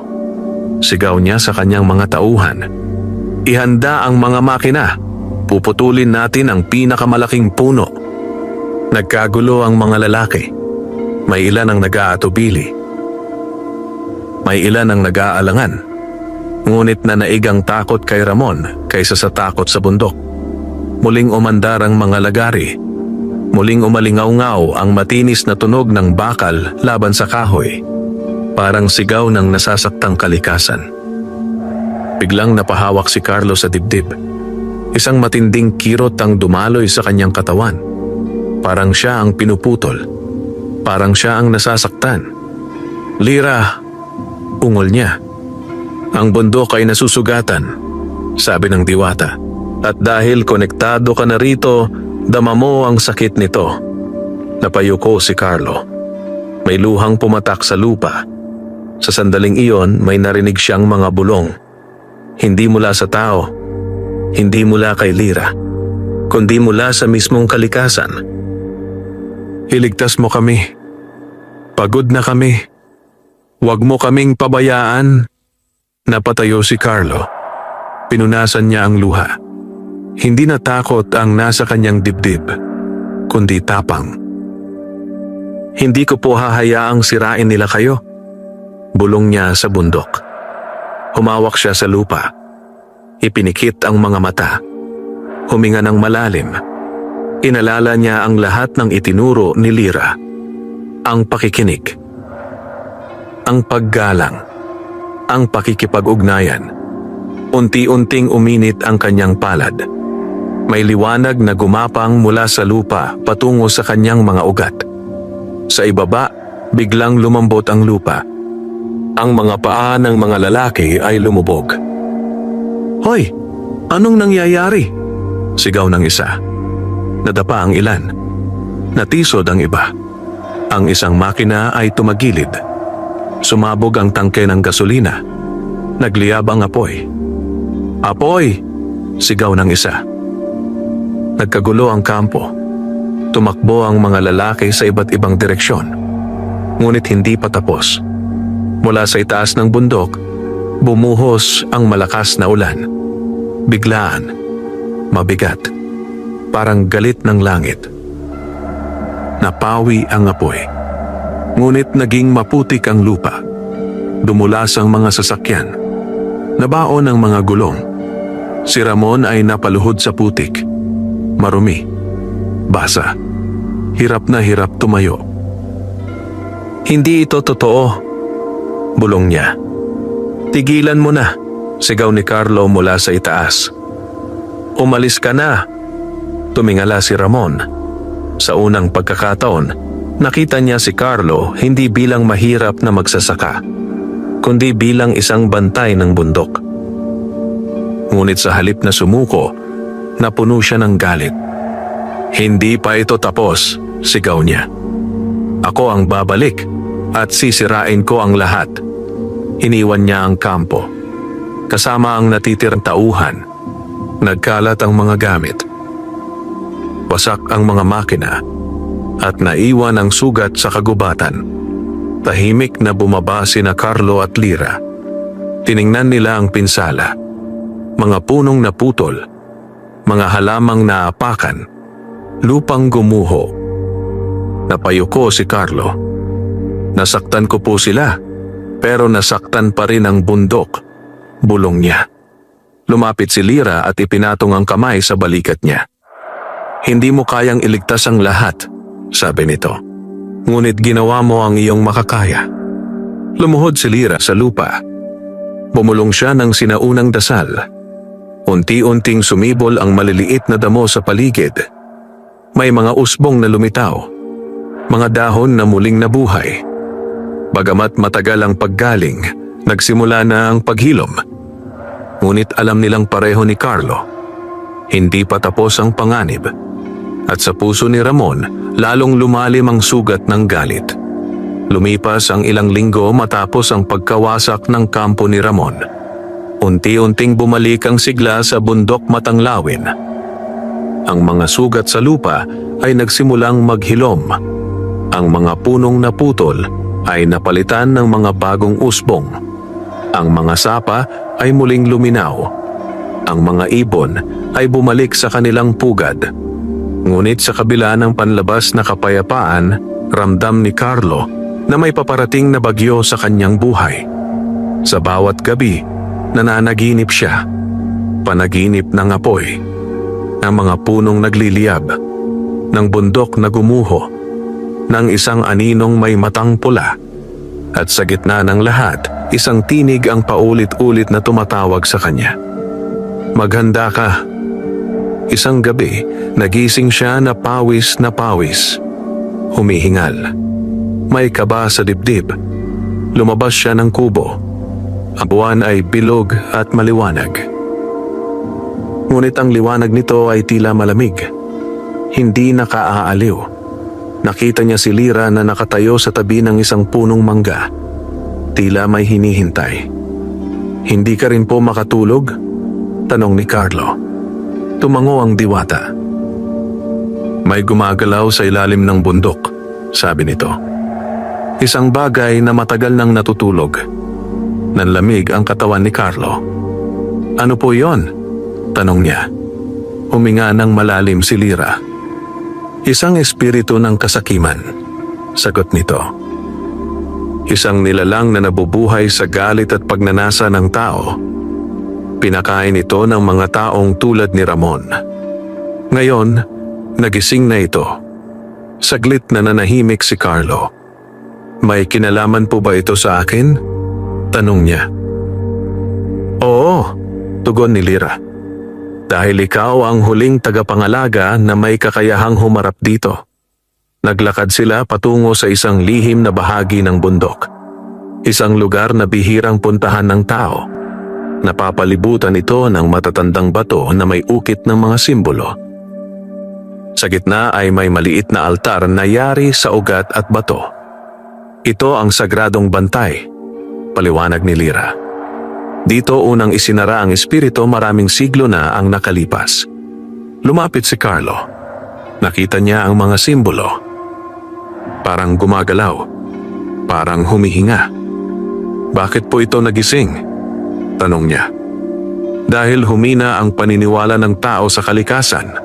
S1: sigaw niya sa kanyang mga tauhan. "Ihanda ang mga makina. Puputulin natin ang pinakamalaking puno." Nagkagulo ang mga lalaki. May ilan ang nag-aatubili. May ilan ang nag-aalangan. Ngunit nanaig ang takot kay Ramon kaysa sa takot sa bundok. Muling umandar ang mga lagari. Muling umalingaw-ngaw ang matinis na tunog ng bakal laban sa kahoy. Parang sigaw ng nasasaktang kalikasan. Biglang napahawak si Carlo sa dibdib. Isang matinding kirot ang dumaloy sa kanyang katawan. Parang siya ang pinuputol. Parang siya ang nasasaktan. "Lira!" ungol niya. "Ang bundok ay nasusugatan," sabi ng diwata. "At dahil konektado ka na rito, dama mo ang sakit nito." Napayuko si Carlo. May luhang pumatak sa lupa. Sa sandaling iyon, may narinig siyang mga bulong. Hindi mula sa tao, hindi mula kay Lira, kundi mula sa mismong kalikasan. "Iligtas mo kami. Pagod na kami. Huwag mo kaming pabayaan." Napatayo si Carlo. Pinunasan niya ang luha. Hindi na takot ang nasa kanyang dibdib, kundi tapang. "Hindi ko po hahayaang sirain nila kayo," bulong niya sa bundok. Humawak siya sa lupa. Ipinikit ang mga mata. Huminga ng malalim. Inalala niya ang lahat ng itinuro ni Lira. Ang pakikinig, ang paggalang, ang pakikipag-ugnayan. Unti-unting uminit ang kanyang palad. May liwanag na gumapang mula sa lupa patungo sa kanyang mga ugat. Sa ibaba, biglang lumambot ang lupa. Ang mga paa ng mga lalaki ay lumubog. "Hoy! Anong nangyayari?" sigaw ng isa. Nadapa ang ilan. Natisod ang iba. Ang isang makina ay tumagilid. Sumabog ang tangke ng gasolina. Nagliyab ang apoy. "Apoy!" sigaw ng isa. Nagkagulo ang kampo. Tumakbo ang mga lalaki sa iba't ibang direksyon. Ngunit hindi pa tapos. Mula sa itaas ng bundok, Bumuhos ang malakas na ulan. Biglaan, mabigat, parang galit ng langit. Napawi ang apoy. Ngunit naging maputik ang lupa. Dumulas ang mga sasakyan. Nabaon ang mga gulong. Si Ramon ay napaluhod sa putik. Marumi. Basa. Hirap na hirap tumayo. Hindi ito totoo, bulong niya. Tigilan mo na, sigaw ni Carlo mula sa itaas. Umalis ka na, tumingala si Ramon. Sa unang pagkakataon, nakita niya si Carlo hindi bilang mahirap na magsasaka, kundi bilang isang bantay ng bundok. Ngunit sa halip na sumuko, napuno siya ng galit. Hindi pa ito tapos, sigaw niya. Ako ang babalik at sisirain ko ang lahat. Iniwan niya ang kampo. Kasama ang natitirang tauhan. Nagkalat ang mga gamit. Wasak ang mga makina at naiwan ang sugat sa kagubatan. Tahimik na bumaba sina Carlo at Lira. Tiningnan nila ang pinsala. Mga punong naputol, mga halamang naapakan, lupang gumuho. Napayuko si Carlo. Nasaktan ko po sila, pero nasaktan pa rin ang bundok, bulong niya. Lumapit si Lira at ipinatong ang kamay sa balikat niya. Hindi mo kayang iligtas ang lahat, sabi nito. Ngunit ginawa mo ang iyong makakaya. Lumuhod si Lira sa lupa. Bumulong siya ng sinaunang dasal. Unti-unting sumibol ang maliliit na damo sa paligid. May mga usbong na lumitaw. Mga dahon na muling nabuhay. Bagamat matagal ang paggaling, nagsimula na ang paghilom. Ngunit alam nilang pareho ni Carlo, hindi pa tapos ang panganib. At sa puso ni Ramon, lalong lumalim ang sugat ng galit. Lumipas ang ilang linggo matapos ang pagkawasak ng kampo ni Ramon. Unti-unting bumalik ang sigla sa bundok Matanglawin. Ang mga sugat sa lupa ay nagsimulang maghilom. Ang mga punong naputol ay napalitan ng mga bagong usbong. Ang mga sapa ay muling luminaw. Ang mga ibon ay bumalik sa kanilang pugad. Ngunit sa kabila ng panlabas na kapayapaan, ramdam ni Carlo na may paparating na bagyo sa kanyang buhay. Sa bawat gabi, nananaginip siya. Panaginip ng apoy, ng mga punong nagliliyab, ng bundok na gumuho, ng isang aninong may matang pula. At sa gitna ng lahat, isang tinig ang paulit-ulit na tumatawag sa kanya. Maghanda ka. Isang gabi, nagising siya na pawis. Humihingal. May kaba sa dibdib. Lumabas siya ng kubo. Ang buwan ay bilog at maliwanag. Ngunit ang liwanag nito ay tila malamig. Hindi nakaaaliw. Nakita niya si Lira na nakatayo sa tabi ng isang punong mangga. Tila may hinihintay. Hindi ka rin po makatulog? Tanong ni Carlo. Tumango ang diwata. May gumagalaw sa ilalim ng bundok, sabi nito. Isang bagay na matagal nang natutulog. Nanlamig ang katawan ni Carlo. Ano po yon? Tanong niya. Huminga ng malalim si Lira. Isang espiritu ng kasakiman, sagot nito. Isang nilalang na nabubuhay sa galit at pagnanasa ng tao. Pinakain ito ng mga taong tulad ni Ramon. Ngayon, nagising na ito. Saglit na nanahimik si Carlo. May kinalaman po ba ito sa akin? Tanong niya. Oo, tugon ni Lira. Dahil ikaw ang huling tagapangalaga na may kakayahang humarap dito. Naglakad sila patungo sa isang lihim na bahagi ng bundok. Isang lugar na bihirang puntahan ng tao. Napapalibutan ito ng matatandang bato na may ukit ng mga simbolo. Sa gitna ay may maliit na altar na yari sa ugat at bato. Ito ang sagradong bantay, paliwanag ni Lira. Dito unang isinara ang espiritu maraming siglo na ang nakalipas. Lumapit si Carlo. Nakita niya ang mga simbolo. Parang gumagalaw. Parang humihinga. Bakit po ito nagising? Tanong niya. Dahil humina ang paniniwala ng tao sa kalikasan,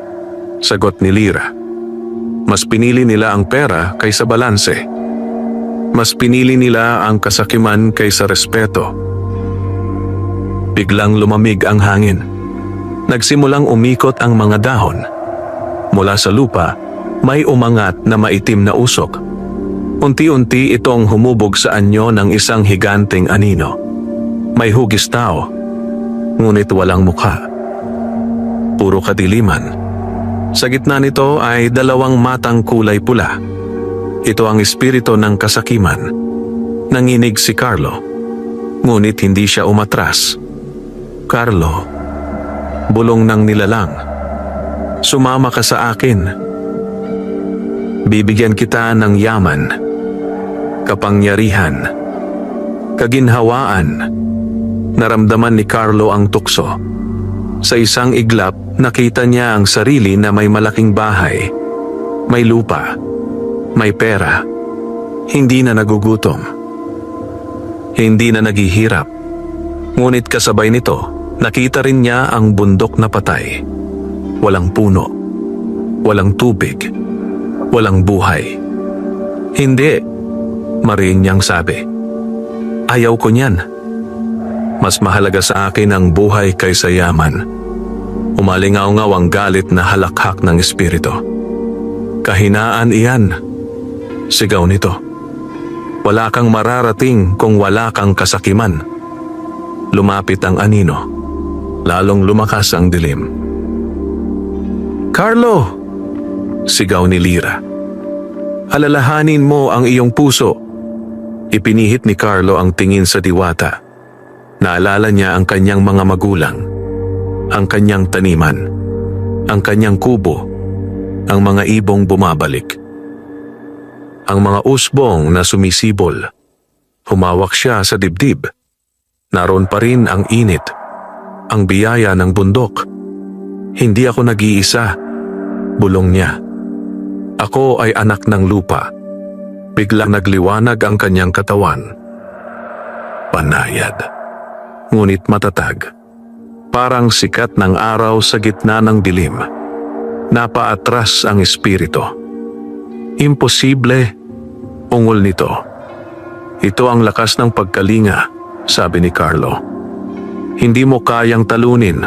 S1: sagot ni Lyra. Mas pinili nila ang pera kaysa balanse. Mas pinili nila ang kasakiman kaysa respeto. Biglang lumamig ang hangin. Nagsimulang umikot ang mga dahon. Mula sa lupa, may umangat na maitim na usok. Unti-unti itong humubog sa anyo ng isang higanteng anino. May hugis tao, ngunit walang mukha. Puro kadiliman. Sa gitna nito ay 2 matang kulay pula. Ito ang espiritu ng kasakiman. Nanginig si Carlo, ngunit hindi siya umatras. Carlo, bulong ng nilalang. Sumama ka sa akin. Bibigyan kita ng yaman, kapangyarihan, kaginhawaan. Naramdaman ni Carlo ang tukso. Sa isang iglap, nakita niya ang sarili na may malaking bahay, may lupa, may pera. Hindi na nagugutom. Hindi na naghihirap. Ngunit kasabay nito, nakita rin niya ang bundok na patay. Walang puno, walang tubig, walang buhay. Hindi, mariin niyang sabi. Ayaw ko niyan. Mas mahalaga sa akin ang buhay kaysa yaman. Umalingaw-ngaw ang galit na halakhak ng espiritu. Kahinaan iyan, sigaw nito. Wala kang mararating kung wala kang kasakiman. Lumapit ang anino. Lalong lumakas ang dilim. Carlo! Sigaw ni Lyra. Alalahanin mo ang iyong puso. Ipinihit ni Carlo ang tingin sa diwata. Naalala niya ang kanyang mga magulang, ang kanyang taniman, ang kanyang kubo, ang mga ibong bumabalik. Ang mga usbong na sumisibol. Humawak siya sa dibdib. Naroon pa rin ang init, ang biyaya ng bundok. Hindi ako nag-iisa, bulong niya. Ako ay anak ng lupa. Biglang nagliwanag ang kanyang katawan. Panayad. Ngunit matatag. Parang sikat ng araw sa gitna ng dilim. Napaatras ang espiritu. Imposible, ungol nito. Ito ang lakas ng pagkalinga, sabi ni Carlo. Hindi mo kayang talunin.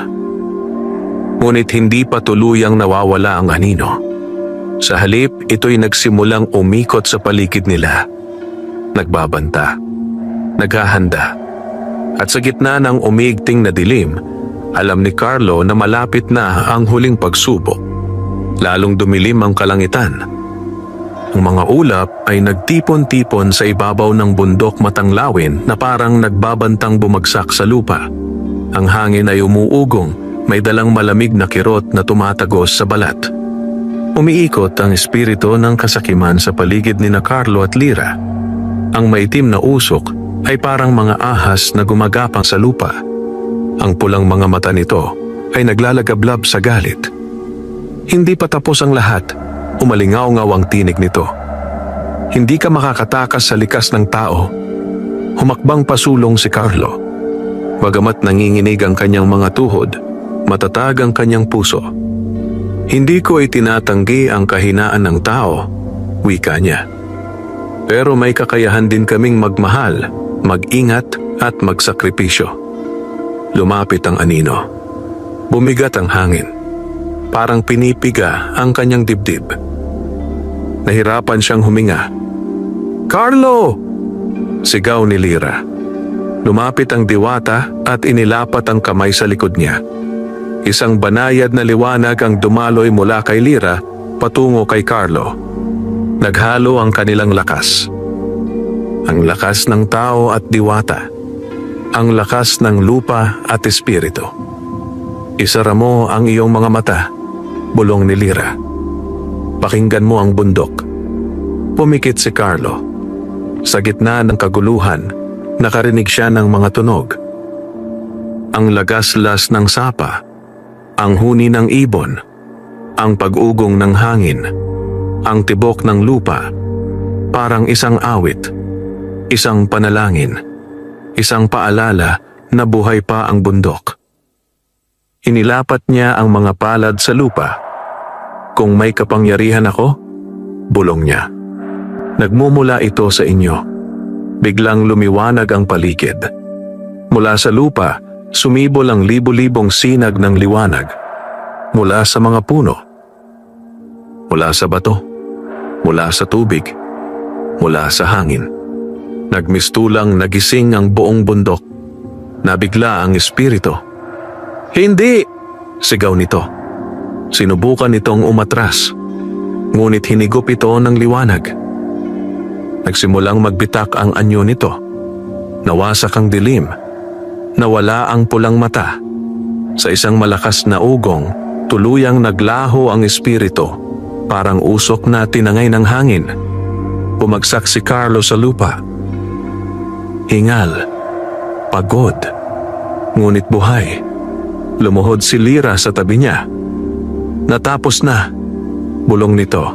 S1: Ngunit hindi pa tuluyang nawawala ang anino. Sa halip, ito'y nagsimulang umikot sa paligid nila. Nagbabanta. Naghahanda. At sa gitna ng umigting na dilim, alam ni Carlo na malapit na ang huling pagsubok. Lalong dumilim ang kalangitan. Ang mga ulap ay nagtipon-tipon sa ibabaw ng bundok matanglawin na parang nagbabantang bumagsak sa lupa. Ang hangin ay umuugong, may dalang malamig na kirot na tumatagos sa balat. Umiikot ang espiritu ng kasakiman sa paligid ni na Carlo at Lyra. Ang maitim na usok ay parang mga ahas na gumagapang sa lupa. Ang pulang mga mata nito ay naglalagablab sa galit. Hindi pa tapos ang lahat, umalingaw-ngaw ang tinig nito. Hindi ka makakatakas sa likas ng tao. Humakbang pasulong si Carlo. Bagamat nanginginig ang kanyang mga tuhod, matatag ang kanyang puso. Hindi ko itinatanggi ang kahinaan ng tao, wika niya. Pero may kakayahan din kaming magmahal, mag-ingat at magsakripisyo. Lumapit ang anino. Bumigat ang hangin. Parang pinipiga ang kanyang dibdib. Nahirapan siyang huminga. Carlo! Sigaw ni Lyra. Lumapit ang diwata at inilapat ang kamay sa likod niya. Isang banayad na liwanag ang dumaloy mula kay Lyra patungo kay Carlo. Naghalo ang kanilang lakas. Ang lakas ng tao at diwata. Ang lakas ng lupa at espiritu. Isara mo ang iyong mga mata, bulong ni Lyra. Pakinggan mo ang bundok. Pumikit si Carlo. Sa gitna ng kaguluhan, nakarinig siya ng mga tunog. Ang lagaslas ng sapa, ang huni ng ibon, ang pag-ugong ng hangin, ang tibok ng lupa, parang isang awit, isang panalangin, isang paalala na buhay pa ang bundok. Inilapat niya ang mga palad sa lupa. Kung may kapangyarihan ako, bulong niya. Nagmumula ito sa inyo. Biglang lumiwanag ang paligid. Mula sa lupa, sumibol ang libu-libong sinag ng liwanag. Mula sa mga puno. Mula sa bato. Mula sa tubig. Mula sa hangin. Nagmistulang nagising ang buong bundok. Nabigla ang espiritu. Hindi! Sigaw nito. Sinubukan nitong umatras. Ngunit hinigop ito ng liwanag. Nagsimulang magbitak ang anyo nito. Nawasak ang dilim. Nawala ang pulang mata. Sa isang malakas na ugong, tuluyang naglaho ang espiritu. Parang usok na tinangay ng hangin. Bumagsak si Carlo sa lupa. Hingal. Pagod. Ngunit buhay. Lumuhod si Lyra sa tabi niya. Natapos na. Bulong nito.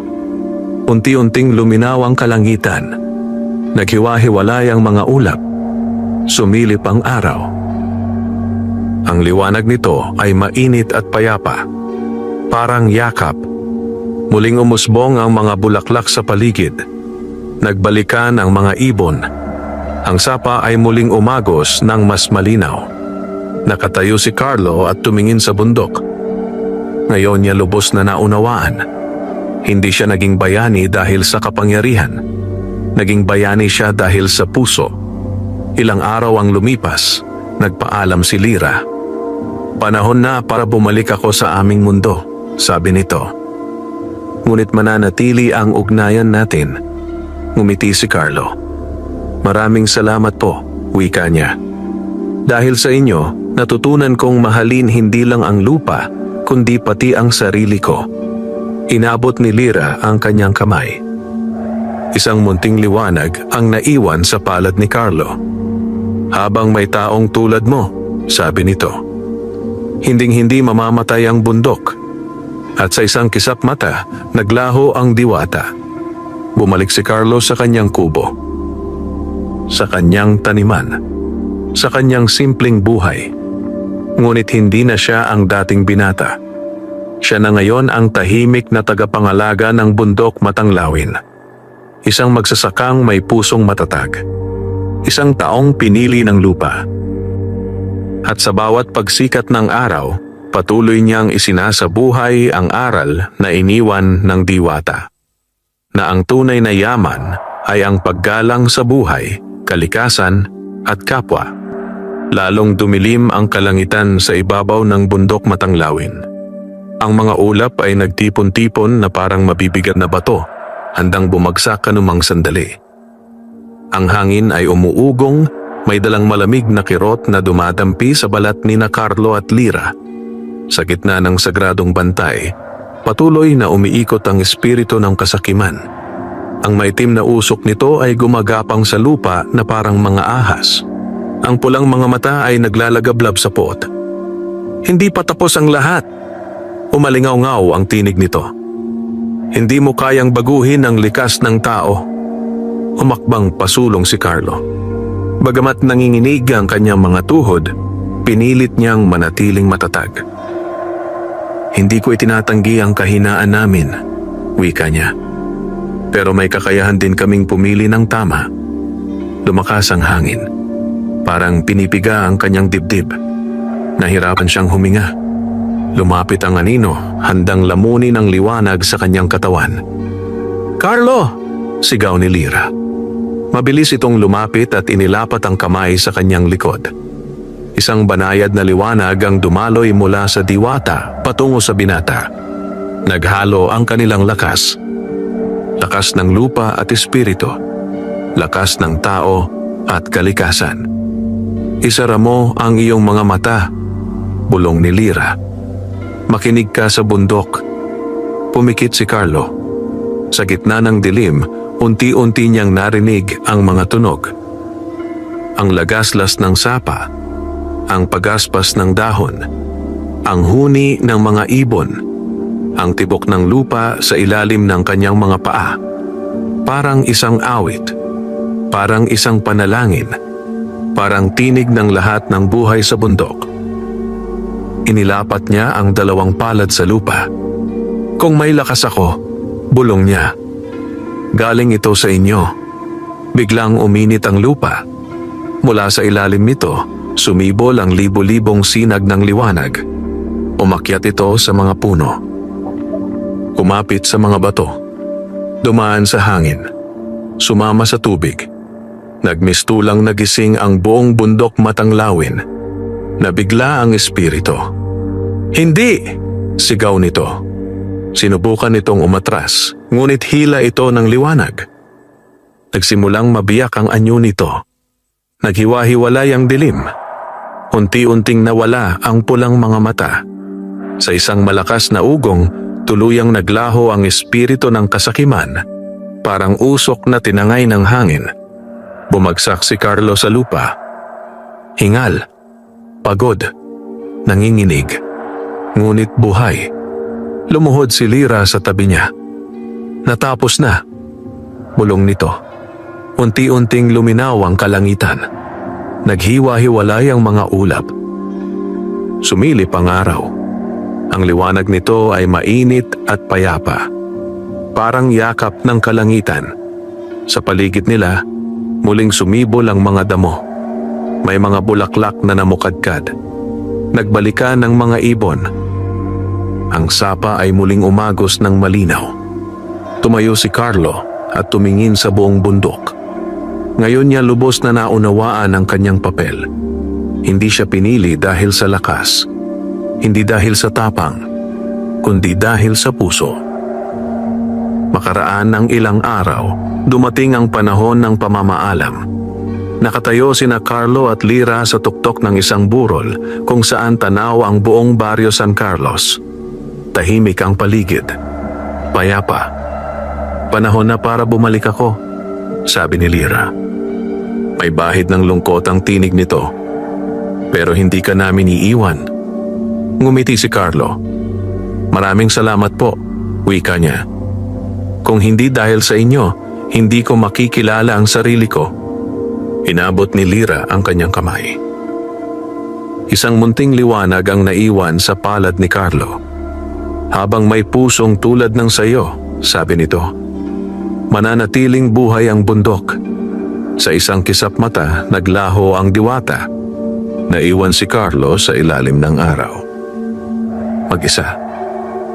S1: Unti-unting luminaw ang kalangitan. Naghiwa-hiwalay ang mga ulap. Sumilip ang araw. Ang liwanag nito ay mainit at payapa. Parang yakap. Muling umusbong ang mga bulaklak sa paligid. Nagbalikan ang mga ibon. Ang sapa ay muling umagos ng mas malinaw. Nakatayo si Carlo at tumingin sa bundok. Ngayon niya lubos na naunawaan. Hindi siya naging bayani dahil sa kapangyarihan. Naging bayani siya dahil sa puso. Ilang araw ang lumipas, nagpaalam si Lyra. Panahon na para bumalik ako sa aming mundo, sabi nito. Ngunit mananatili ang ugnayan natin. Ngumiti si Carlo. Maraming salamat po, wika niya. Dahil sa inyo, natutunan kong mahalin hindi lang ang lupa, kundi pati ang sarili ko. Inabot ni Lyra ang kanyang kamay. Isang munting liwanag ang naiwan sa palad ni Carlo. Habang may taong tulad mo, sabi nito, hinding-hindi mamamatay ang bundok. At sa isang kisap mata, naglaho ang diwata. Bumalik si Carlo sa kanyang kubo. Sa kanyang taniman. Sa kanyang simpleng buhay. Ngunit hindi na siya ang dating binata. Siya na ngayon ang tahimik na tagapangalaga ng bundok Matanglawin. Isang magsasakang may pusong matatag. Isang taong pinili ng lupa. At sa bawat pagsikat ng araw, patuloy niyang isinasabuhay ang aral na iniwan ng diwata. Na ang tunay na yaman ay ang paggalang sa buhay, kalikasan at kapwa. Lalong dumilim ang kalangitan sa ibabaw ng bundok Matanglawin. Ang mga ulap ay nagtipon-tipon na parang mabibigat na bato, handang bumagsak anumang sandali. Ang hangin ay umuugong, may dalang malamig na kirot na dumadampi sa balat ni na Carlo at Lyra. Sa gitna ng sagradong bantay, patuloy na umiikot ang espiritu ng kasakiman. Ang maitim na usok nito ay gumagapang sa lupa na parang mga ahas. Ang pulang mga mata ay naglalagablab sa puot. Hindi pa tapos ang lahat. Umalingaw-ngaw ang tinig nito. Hindi mo kayang baguhin ang likas ng tao. Umakbang pasulong si Carlo. Bagamat nanginginig ang kanyang mga tuhod, pinilit niyang manatiling matatag. Hindi ko itinatanggi ang kahinaan namin, wika niya. Pero may kakayahan din kaming pumili ng tama. Lumakas ang hangin. Parang pinipiga ang kanyang dibdib. Nahirapan siyang huminga. Lumapit ang anino, handang lamunin ang liwanag sa kanyang katawan. Carlo! Sigaw ni Lyra. Mabilis itong lumapit at inilapat ang kamay sa kanyang likod. Isang banayad na liwanag ang dumaloy mula sa diwata patungo sa binata. Naghalo ang kanilang lakas. Lakas ng lupa at espiritu. Lakas ng tao at kalikasan. Isara mo ang iyong mga mata, bulong ni Lyra. Makinig ka sa bundok. Pumikit si Carlo. Sa gitna ng dilim, unti-unti niyang narinig ang mga tunog. Ang lagaslas ng sapa, ang pagaspas ng dahon, ang huni ng mga ibon, ang tibok ng lupa sa ilalim ng kanyang mga paa. Parang isang awit, parang isang panalangin. parang tinig ng lahat ng buhay sa bundok. Inilapat niya ang 2 palad sa lupa. Kung may lakas ako, bulong niya. Galing ito sa inyo. Biglang uminit ang lupa. Mula sa ilalim nito, sumibol ang libo-libong sinag ng liwanag. Umakyat ito sa mga puno. Kumapit sa mga bato. Dumaan sa hangin. Sumama sa tubig. Nagmistulang nagising ang buong bundok Matanglawin. Nabigla ang espiritu. Hindi! Sigaw nito. Sinubukan nitong umatras, ngunit hila ito ng liwanag. Nagsimulang mabiyak ang anyo nito. Naghiwa-hiwalay ang dilim. Unti-unting nawala ang pulang mga mata. Sa isang malakas na ugong, tuluyang naglaho ang espiritu ng kasakiman. Parang usok na tinangay ng hangin. Bumagsak si Carlo sa lupa. Hingal. Pagod, nanginginig, ngunit buhay. Lumuhod si Lyra sa tabi niya. Natapos na, bulong nito. Unti-unting luminaw ang kalangitan. Naghiwa-hiwalay ang mga ulap. Sumilip ang araw. Ang liwanag nito ay mainit at payapa. Parang yakap ng kalangitan. Sa paligid nila, muling sumibol ang mga damo. May mga bulaklak na namukadkad. Nagbalikan ng mga ibon. Ang sapa ay muling umagos ng malinaw. Tumayo si Carlo at tumingin sa buong bundok. Ngayon niya lubos na naunawaan ang kanyang papel. Hindi siya pinili dahil sa lakas. Hindi dahil sa tapang, kundi dahil sa puso. Makaraan ng ilang araw, dumating ang panahon ng pamamaalam. Nakatayo sina Carlo at Lyra sa tuktok ng isang burol kung saan tanaw ang buong baryo San Carlos. Tahimik ang paligid. Payapa. Panahon na para bumalik ako, sabi ni Lyra. May bahid ng lungkot ang tinig nito. Pero hindi ka namin iiwan. Ngumiti si Carlo. Maraming salamat po, wika niya. Kung hindi dahil sa inyo, hindi ko makikilala ang sarili ko. Inabot ni Lyra ang kanyang kamay. Isang munting liwanag ang naiwan sa palad ni Carlo. Habang may pusong tulad ng sayo, sabi nito, mananatiling buhay ang bundok. Sa isang kisap mata, naglaho ang diwata. Naiwan si Carlo sa ilalim ng araw. Mag-isa,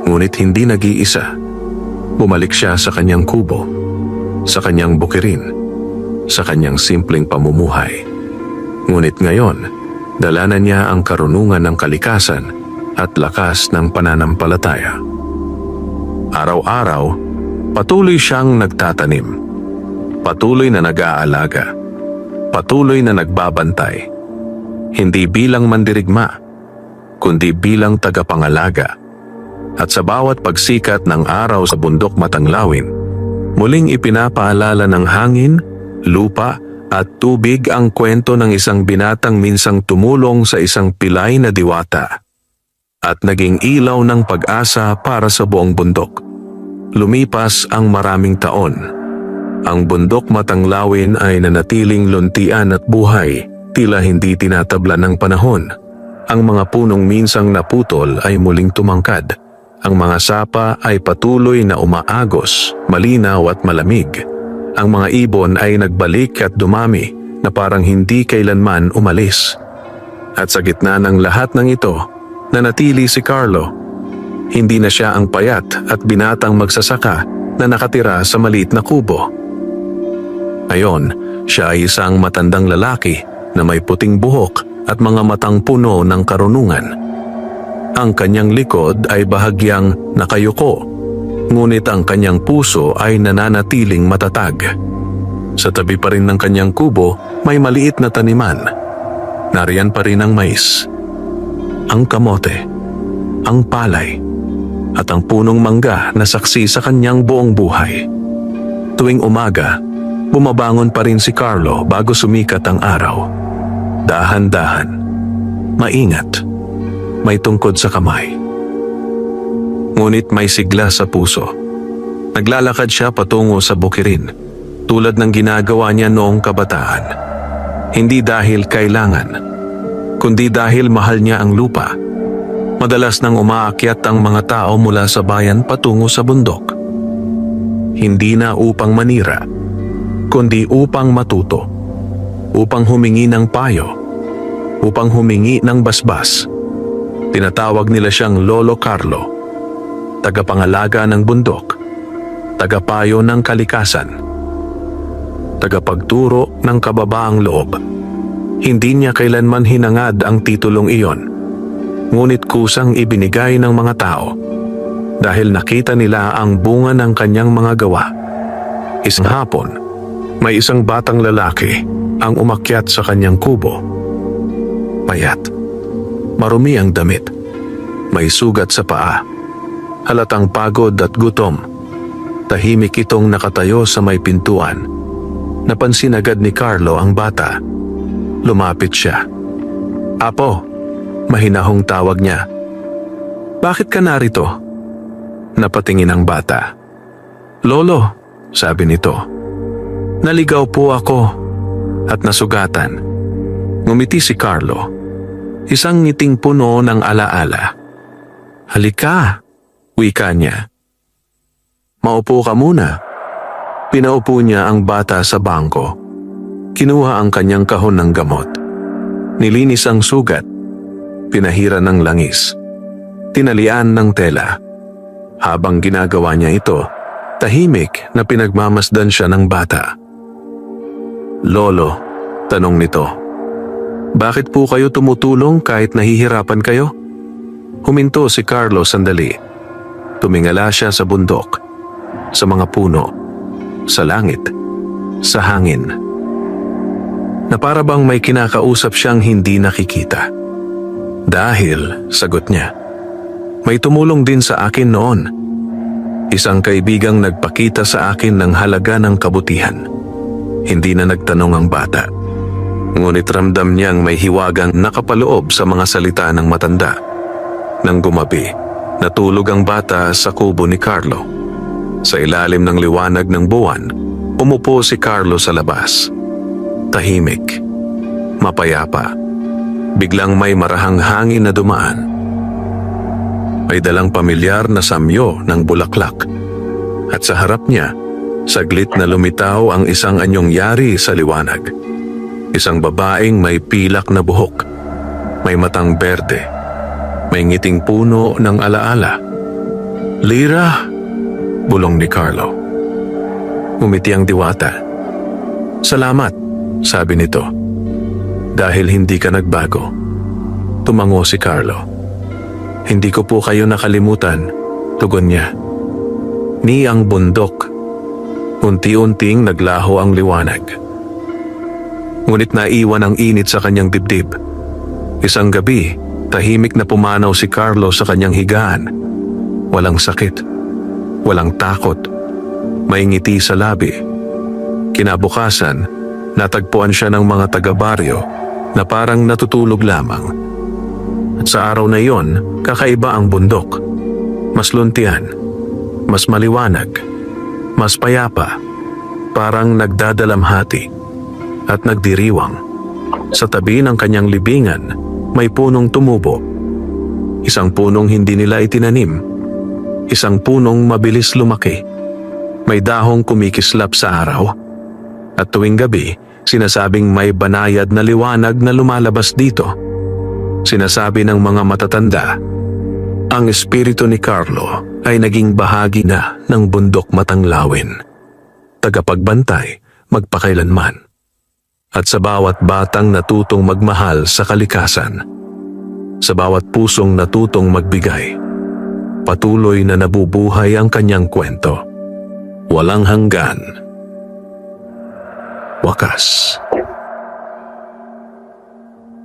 S1: ngunit hindi nag-iisa. Bumalik siya sa kanyang kubo, sa kanyang bukirin, sa kanyang simpleng pamumuhay. Ngunit ngayon, dala na niya ang karunungan ng kalikasan at lakas ng pananampalataya. Araw-araw, patuloy siyang nagtatanim. Patuloy na nag-aalaga. Patuloy na nagbabantay. Hindi bilang mandirigma, kundi bilang tagapangalaga. At sa bawat pagsikat ng araw sa bundok Matanglawin, muling ipinapaalala ng hangin, lupa at tubig ang kwento ng isang binatang minsang tumulong sa isang pilay na diwata at naging ilaw ng pag-asa para sa buong bundok. Lumipas ang maraming taon. Ang bundok Matanglawin ay nanatiling luntian at buhay, tila hindi tinatabla ng panahon. Ang mga punong minsang naputol ay muling tumangkad. Ang mga sapa ay patuloy na umaagos, malinaw at malamig. Ang mga ibon ay nagbalik at dumami na parang hindi kailanman umalis. At sa gitna ng lahat ng ito, nanatili si Carlo. Hindi na siya ang payat at binatang magsasaka na nakatira sa maliit na kubo. Ngayon, siya ay isang matandang lalaki na may puting buhok at mga matang puno ng karunungan. Ang kanyang likod ay bahagyang nakayuko, ngunit ang kanyang puso ay nananatiling matatag. Sa tabi pa rin ng kanyang kubo, may maliit na taniman. Nariyan pa rin ang mais, ang kamote, ang palay, at ang punong mangga na saksi sa kanyang buong buhay. Tuwing umaga, bumabangon pa rin si Carlo bago sumikat ang araw. Dahan-dahan, maingat, may tungkod sa kamay. Ngunit may sigla sa puso. Naglalakad siya patungo sa bukirin, tulad ng ginagawa niya noong kabataan. Hindi dahil kailangan, kundi dahil mahal niya ang lupa. Madalas nang umaakyat ang mga tao mula sa bayan patungo sa bundok. Hindi na upang manira, kundi upang matuto, upang humingi ng payo, upang humingi ng basbas. Tinatawag nila siyang Lolo Carlo, tagapangalaga ng bundok, tagapayo ng kalikasan, tagapagturo ng kababaang loob. Hindi niya kailanman hinangad ang titulong iyon, ngunit kusang ibinigay ng mga tao dahil nakita nila ang bunga ng kanyang mga gawa. Isang hapon, may isang batang lalaki ang umakyat sa kanyang kubo. Payat, marumi ang damit, may sugat sa paa, halatang pagod at gutom. Tahimik itong nakatayo sa may pintuan. Napansin agad ni Carlo ang bata. Lumapit siya. "Apo," mahinahong tawag niya. "Bakit ka narito?" Napatingin ang bata. "Lolo," sabi nito, "naligaw po ako at nasugatan." Ngumiti si Carlo, isang ngiting puno ng alaala. "Halika," wika niya. "Maupo ka muna." Pinaupo niya ang bata sa bangko. Kinuha ang kanyang kahon ng gamot. Nilinis ang sugat. Pinahira ng langis. Tinalian ng tela. Habang ginagawa niya ito, tahimik na pinagmamasdan siya ng bata. "Lolo," tanong nito, "bakit po kayo tumutulong kahit nahihirapan kayo?" Huminto si Carlo sandali. Tumingala siya sa bundok, sa mga puno, sa langit, sa hangin. Na para bang may kinakausap siyang hindi nakikita. "Dahil," sagot niya, "may tumulong din sa akin noon. Isang kaibigang nagpakita sa akin ng halaga ng kabutihan." Hindi na nagtanong ang bata. Ngunit ramdam niyang may hiwagang nakapaloob sa mga salita ng matanda. Nang gumabi, natulog ang bata sa kubo ni Carlo. Sa ilalim ng liwanag ng buwan, umupo si Carlo sa labas. Tahimik, mapayapa. Biglang may marahang hangin na dumaan. May dalang pamilyar na samyo ng bulaklak. At sa harap niya, saglit na lumitaw ang isang anyong yari sa liwanag. Isang babaeng may pilak na buhok, may matang berde, may ngiting puno ng alaala. "Lira," bulong ni Carlo. Ngumiti ang diwata. "Salamat," sabi nito. "Dahil hindi ka nagbago." Tumango si Carlo. "Hindi ko po kayo nakalimutan," tugon niya. Ni ang bundok. Unti-unting naglaho ang liwanag. Ngunit naiwan ang init sa kanyang dibdib. Isang gabi, tahimik na pumanaw si Carlo sa kanyang higaan. Walang sakit, walang takot, may ngiti sa labi. Kinabukasan, natagpuan siya ng mga taga-baryo na parang natutulog lamang. At sa araw na iyon, kakaiba ang bundok. Mas luntian, mas maliwanag, mas payapa, parang nagdadalamhati at nagdiriwang. Sa tabi ng kanyang libingan, may punong tumubo. Isang punong hindi nila itinanim. Isang punong mabilis lumaki. May dahong kumikislap sa araw. At tuwing gabi, sinasabing may banayad na liwanag na lumalabas dito. Sinasabi ng mga matatanda, ang espiritu ni Carlo ay naging bahagi na ng bundok Matanglawin. Tagapagbantay magpakailanman. At sa bawat batang natutong magmahal sa kalikasan, sa bawat pusong natutong magbigay, patuloy na nabubuhay ang kanyang kwento. Walang hanggan. Wakas.